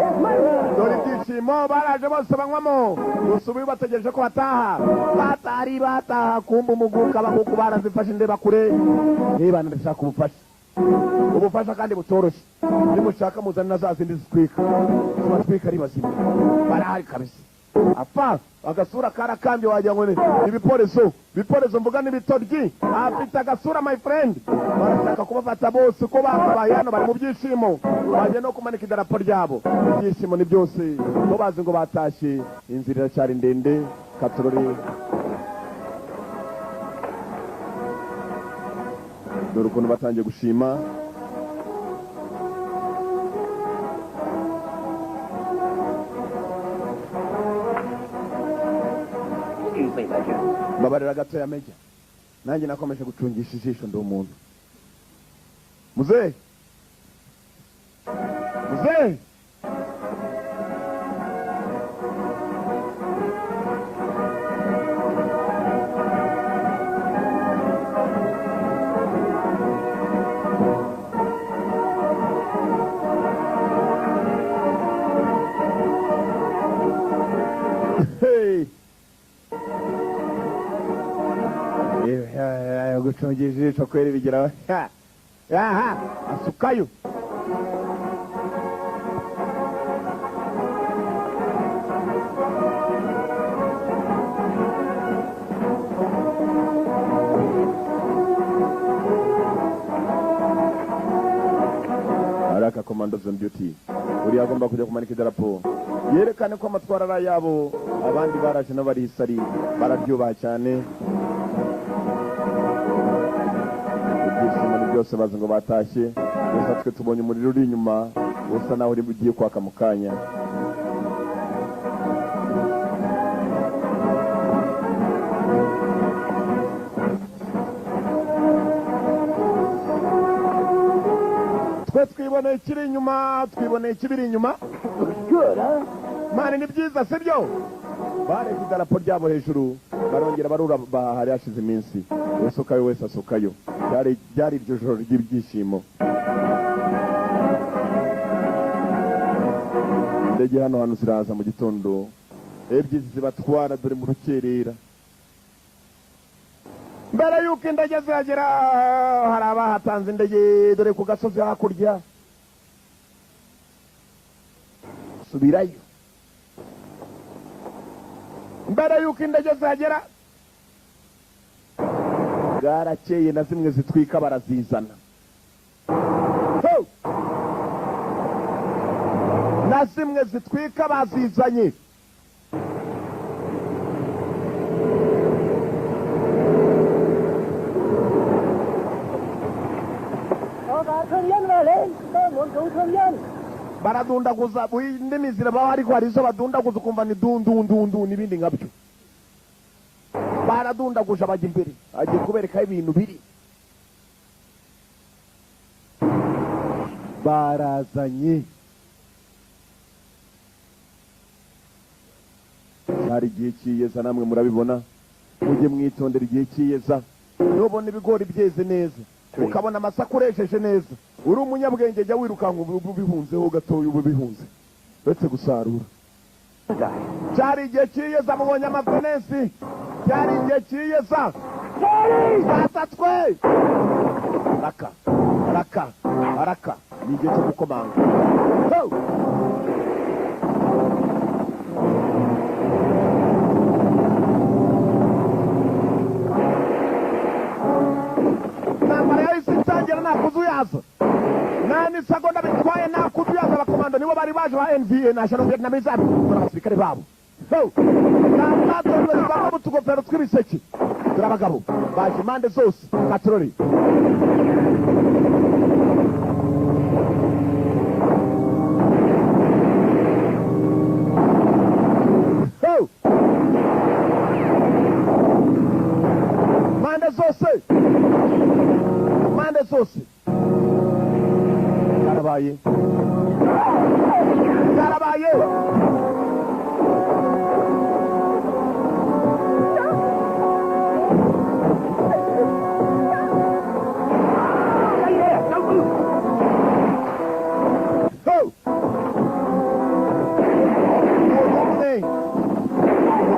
Speaker 1: Dore ibyishimo baraje bose banywamo. Usubiye bategereje ko bataha. Bataha kumba umuguka abaguku barazifashe ndeba kure. Ndashaka ubufasha. Ubufasha kandi butoroshye. Nimushaka muzana na za zindi zitwika. Zitwika ari bazima. Barahari kabisa. Apfa agasura karakambye wagira ngo ibiporezo mvuga n'ibitoryi. Afite agasura my friend. Barashaka kubafata bose ko bakabaye hano bari mu byishimo. Baje no kumanika idarapo ryabo. Ibyishimo ni byose. Bo bazi ngo batashye inzira iracyari ndende. Katorori. Dore ukuntu batangiye gushima.
Speaker 3: Major.
Speaker 1: Mbabarira gato ya Major. Nanjye nakomeje gucungisha ijisho ndi umuntu. Muzehe. Muzehe. Gucungisha ijisho kweri bigeraho. Aha, asukayo. Araka commandos on duty. Uri agomba kujya kumanika idarapo. Yerekane ko amatwara yabo abandi baraje n'abari isari bararyubaha cyane. Byose bazi ngo batashye gusa twe tubonye umuriro uri inyuma usa naho uri bugiye kwaka mu kanya. Twe twiboneye ikiri inyuma, twiboneye ikibiri inyuma.
Speaker 4: Good, huh?
Speaker 1: Mani ni byiza sibyo? Bare idarapo ryabo hejuru barongera barura bahari hashize iminsi. Usokayo wese asokayo. Byari iryo joro ry'ibyishimo. Indege hano ziraza mu gitondo. Ebyiri zibatwara dore mu rukerera. Mbere yuko indege zagera hari abahatanze indege dore ku gasozi hakurya. Subirayo. Mbere yuko indege zagera bwarakeye na zimwe zitwika barazizana. Na zimwe zitwika bazizanye. Baradundaguza indimi ziraba ariko hari izo badundaguza ukumva ni dundu n'ibindi nkabyo. Baradundaguje abajya imbere agiye kubereka ibintu biri. Barazanye hari igihe cyiyeza namwe murabibona mujye mwitondera igihe cyiyeza. Nubona ibigori byeze neza ukabona amasaka uresheje neza uri umunyabwenge jya wirukanka ubihunzeho gatoya ubihunze uretse gusarura. Cyari igihe cyiyeza mubonye amapenesi. Cyari igihe cyiyeza. Batatswe. Araka ni igihe cyo gukomanga. Nambara yahise itangira nta kuzuyaza. Nani segonda bitwaye nta kuzuyaza abakomando nibo bari baje ba NVA National Vietnamese Army n'abasirikare babo. Nambato bari tugofero tw'ibiseke. Turabagabo baje impande zose katroli. Mande zose. Karabaye.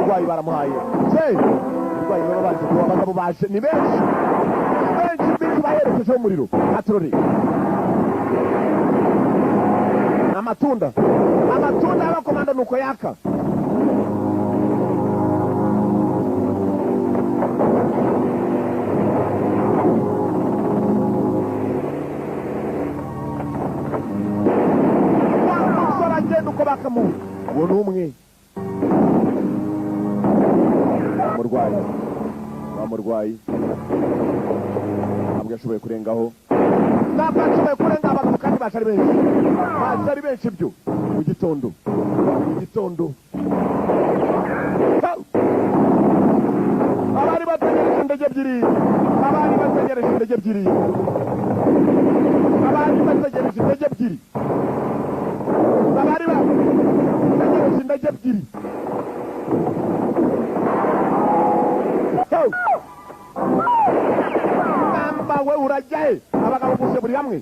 Speaker 1: Urwayi baramuhaye. Urwayi baba baje kuba abagabo baje ni benshi. Benshi baherekeje umuriro. Katroli. Amatunda y'abakomando nuko yaka. Umusore agenda uko bakamuha uwo ni umwe. Bamurwayi ntabwo yashoboye kurengaho. Ntabwo yashoboye kurenga abantu kandi bashari benshi byo mu gitondo. abari bategereje indege ebyiri abari bategereje indege ebyiri abari bategereje indege ebyiri abari bategereje indege ebyiri namba we urajya he abagabo bose buri hamwe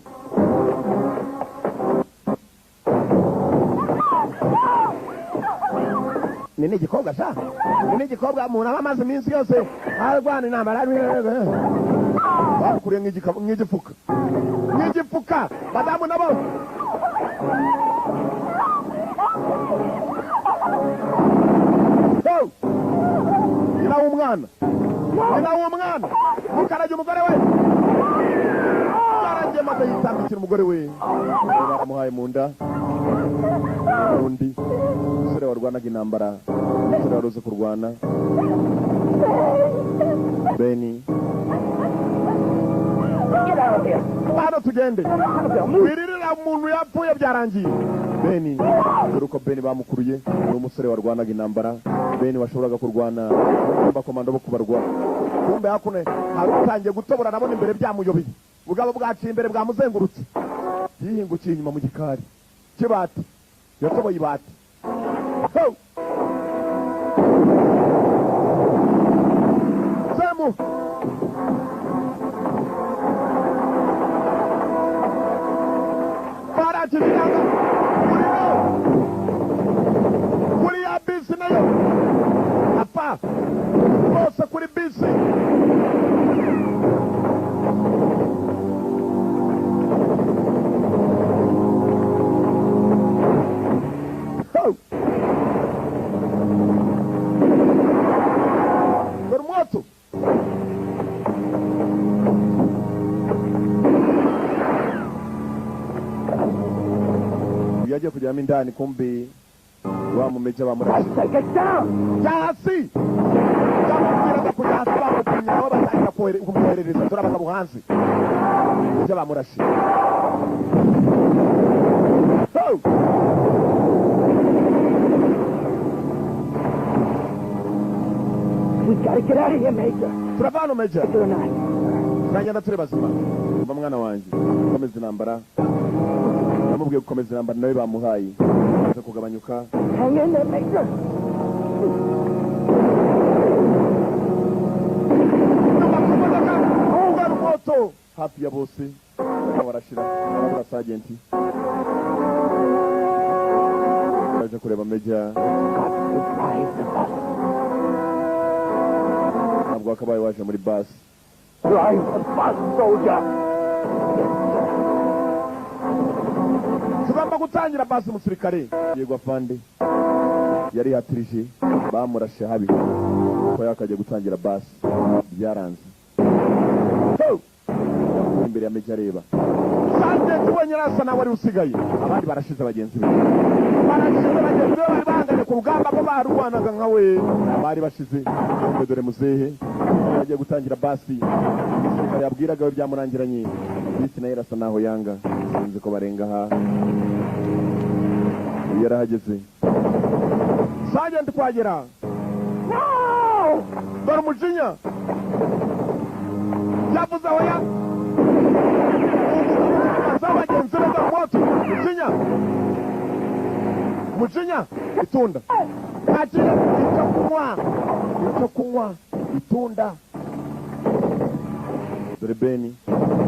Speaker 1: ni igikobwa sha ni igikobwa umuntu aba amaze iminsi yose arwana intambara bakuriye nk'igifuka madamu nabo nyina w'umwana mukarage umugore we yaragiye maze yitambikira umugore we baramuhaye mu nda undi umusore warwanaga intambara umusore wari uzi kurwana Beni hano tugende wiririra umuntu yapfuye byarangiye Beni dore uko Beni bamukuruye ni umusore warwanaga intambara Beni washoboraga kurwana abakomando bo kubarwa kumbe hakune hari utangiye gutobora nabona imbere byamuyobeye ubugabo bwaciye imbere bwamuzengurutse yihingukiye inyuma mu gikari kibati yatoboye ibati Semu barakiziraga kuri ya bisi nayo apa bose kuri bisi yagiye kujyamo indani kumbi wa mumeja bamurashije hasi yamubwiraga kujya hasi bamupimye aho batangira kumwoherereza turabaza buhanzi mumeja bamurashije
Speaker 4: We gotta get out of here, Major.
Speaker 1: turavana Major turagenda turi bazima umva mwana wanjye komeza intambara namubwiye gukomeza intambara nawe bamuhaye aza kugabanyuka
Speaker 4: Hang in there, Major.
Speaker 1: ungana moto hafi ya bose barashira barabura sajenti baje kureba Major ntabwo wakabaye waje muri basi
Speaker 4: Drive the bus, soldier.
Speaker 1: tugomba gutangira basi umusirikare yego afande yari yatirije bamurashe habi ko yakajya gutangira basi byaranze imbere ya Major areba sajenti wenyine asa nawe wari usigaye abandi barashize bagenzi be bari bahanganye ku rugamba ko barwanaga nkawe bari bashize dore muzehe yagiye gutangira basi umusirikare yabwiraga we byamurangiranye bisi nayo irasa naho yanga sinzi ko barenga aha yarahageze sajenti kwagera dore umujinya yavuze aho ya bagenzi be dore moto mujinya itunda ntakire icyo kunywa itunda dore Beni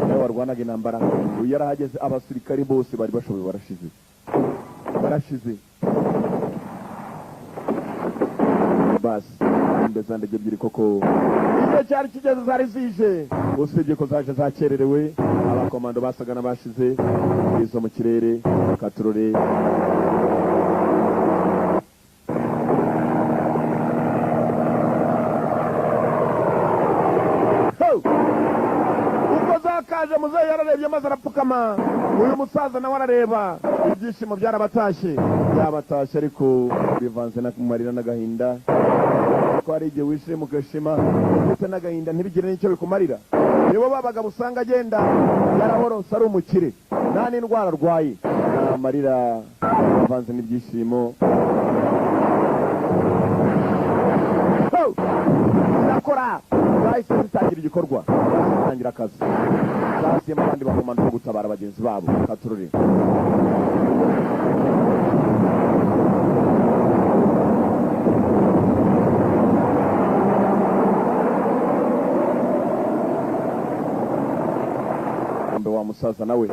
Speaker 1: nawe warwanaga intambara uyu yarahageze abasirikari bose bari bashoboye barashize basi imbeza ndege ebyiri koko igihe cyari kigeze zari zije usibye ko zaje zakererewe abakomando basaga n'abashize izo mu kirere katurore kaje muzehe yararebye maze arapfukama uyu musaza nawe arareba ibyishimo byarabatashye yabatashye ariko bivanze na marira n'agahinda ko ari igihe wishire mu gashema ndetse n'agahinda ntibigire n'icyo bikumarira nibo babaga usanga agenda yarahorose ari umukire nta n'indwara arwaye amarira bivanze n'ibyishimo nakora zahise zitangira igikorwa zitangira akazi zasiyemo abandi bakomando bo gutabara bagenzi babo katururi wa musaza nawe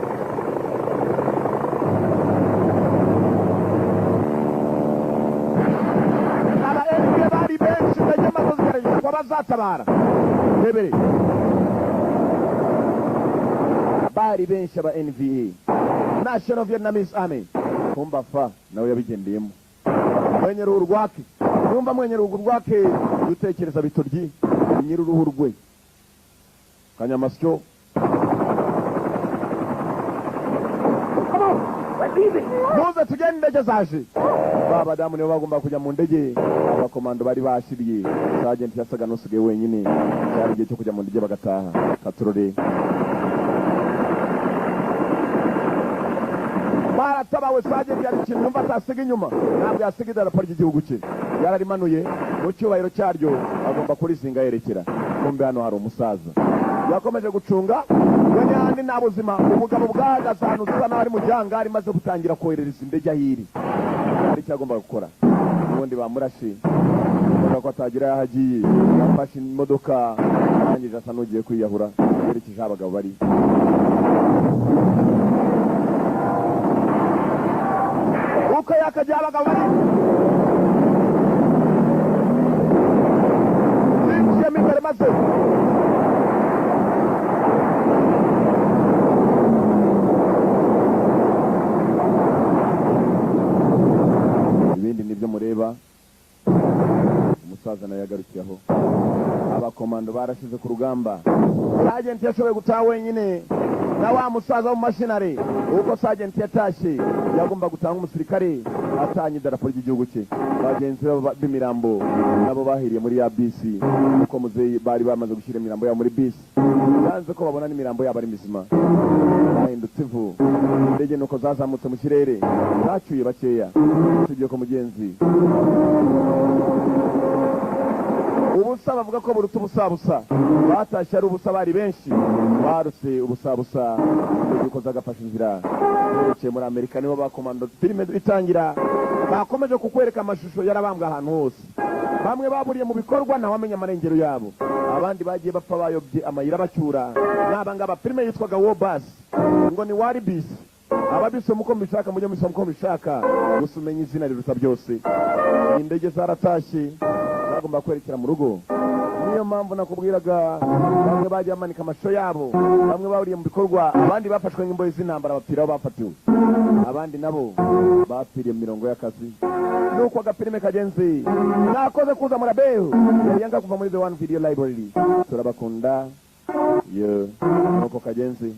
Speaker 1: aba NVA bari benshi ndagemazo zigaragaza ko bazatabara bebere bari benshi aba NVA National Vietnamese Army kumba fa nawe yabigendeyemo mwenye ruhu rwake numva mwenye ruhu rwake dutekereza bitoryi nyiri uruhu rwe kanyamasyo muze tugende indege zaje babadamu nibo bagomba kujya mu ndege abakomando bari bashiriye Sergeant yasaga n'usigaye wenyine cyari igihe cyo kujya mu ndege bagataha katurore baratabawe Sergeant yari ikintu yumva atasiga inyuma ntabwo yasiga idarapo ry'igihugu cye yararimanuye mu cyubahiro cyaryo agomba kurisinga yerekera kumbe hano hari umusaza yakomeje gucunga wenyandi nta buzima umugabo bwahagaze ahantu usa n'aho ari mu gihangari maze gutangira koherereza indege ahiri hari icyo agomba gukora ubundi bamurashe kubera ko atagira yaho agiye yafashe imodoka arangije asa n'ugiye kwiyahura yerekeje aho abagabo bari uko yakajya abagabo bari zinjiyemo imbere maze nibyo mureba umusaza nawe yagarukiyeho abakomando barashize ku rugamba Sergeant yashoboye gutaha wenyine na wa musaza mu mashinare uko Sergeant yatashye yagomba gutanga umusirikare atanye idarapo ry'igihugu cye bagenzi b'imirambo nabo bahiriye muri ya bisi uko muzeyi bari bamaze gushyira imirambo yabo muri bisi yanze ko babona n'imirambo yabo ari mizima bahindutse ivu indege nuko zazamutse mu kirere zacyuye bakeya tugiye ko mugenzi ubusa bavuga ko buruta ubusabusa batashye ari ubusa bari benshi baruse ubusabusa yuko zagafasha inzira yerekeye muri Amerika nibo bakomando filime itangira bakomeje kukwereka amashusho yarabambwa ahantu hose bamwe baburiye mu bikorwa nawe amenya amarengero yabo abandi bagiye bapfa bayobye amayira bacyura n'abangaba filime yitwaga Wobus ngo ni wari bisi ababise muko mbishaka mujye musoma muko mbishaka gusa umenye izina riruta byose indege zaratashye bagomba kwerekera mu rugo niyo mpamvu nakubwiraga bamwe bagiye amanika amasho yabo bamwe baburiye mu bikorwa abandi bafashwe nk'imbohe z'intambara bapfiraho bafatiwe abandi nabo bapfiriye mu mirongo y'akazi nuko agafilime kagenzi nakoze kuza murabeho yanga kuva muri The One Video Library turabakunda nuko kagenzi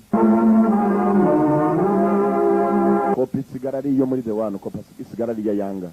Speaker 1: kopi sigara ariyo muri The One kopi sigara ariya yanga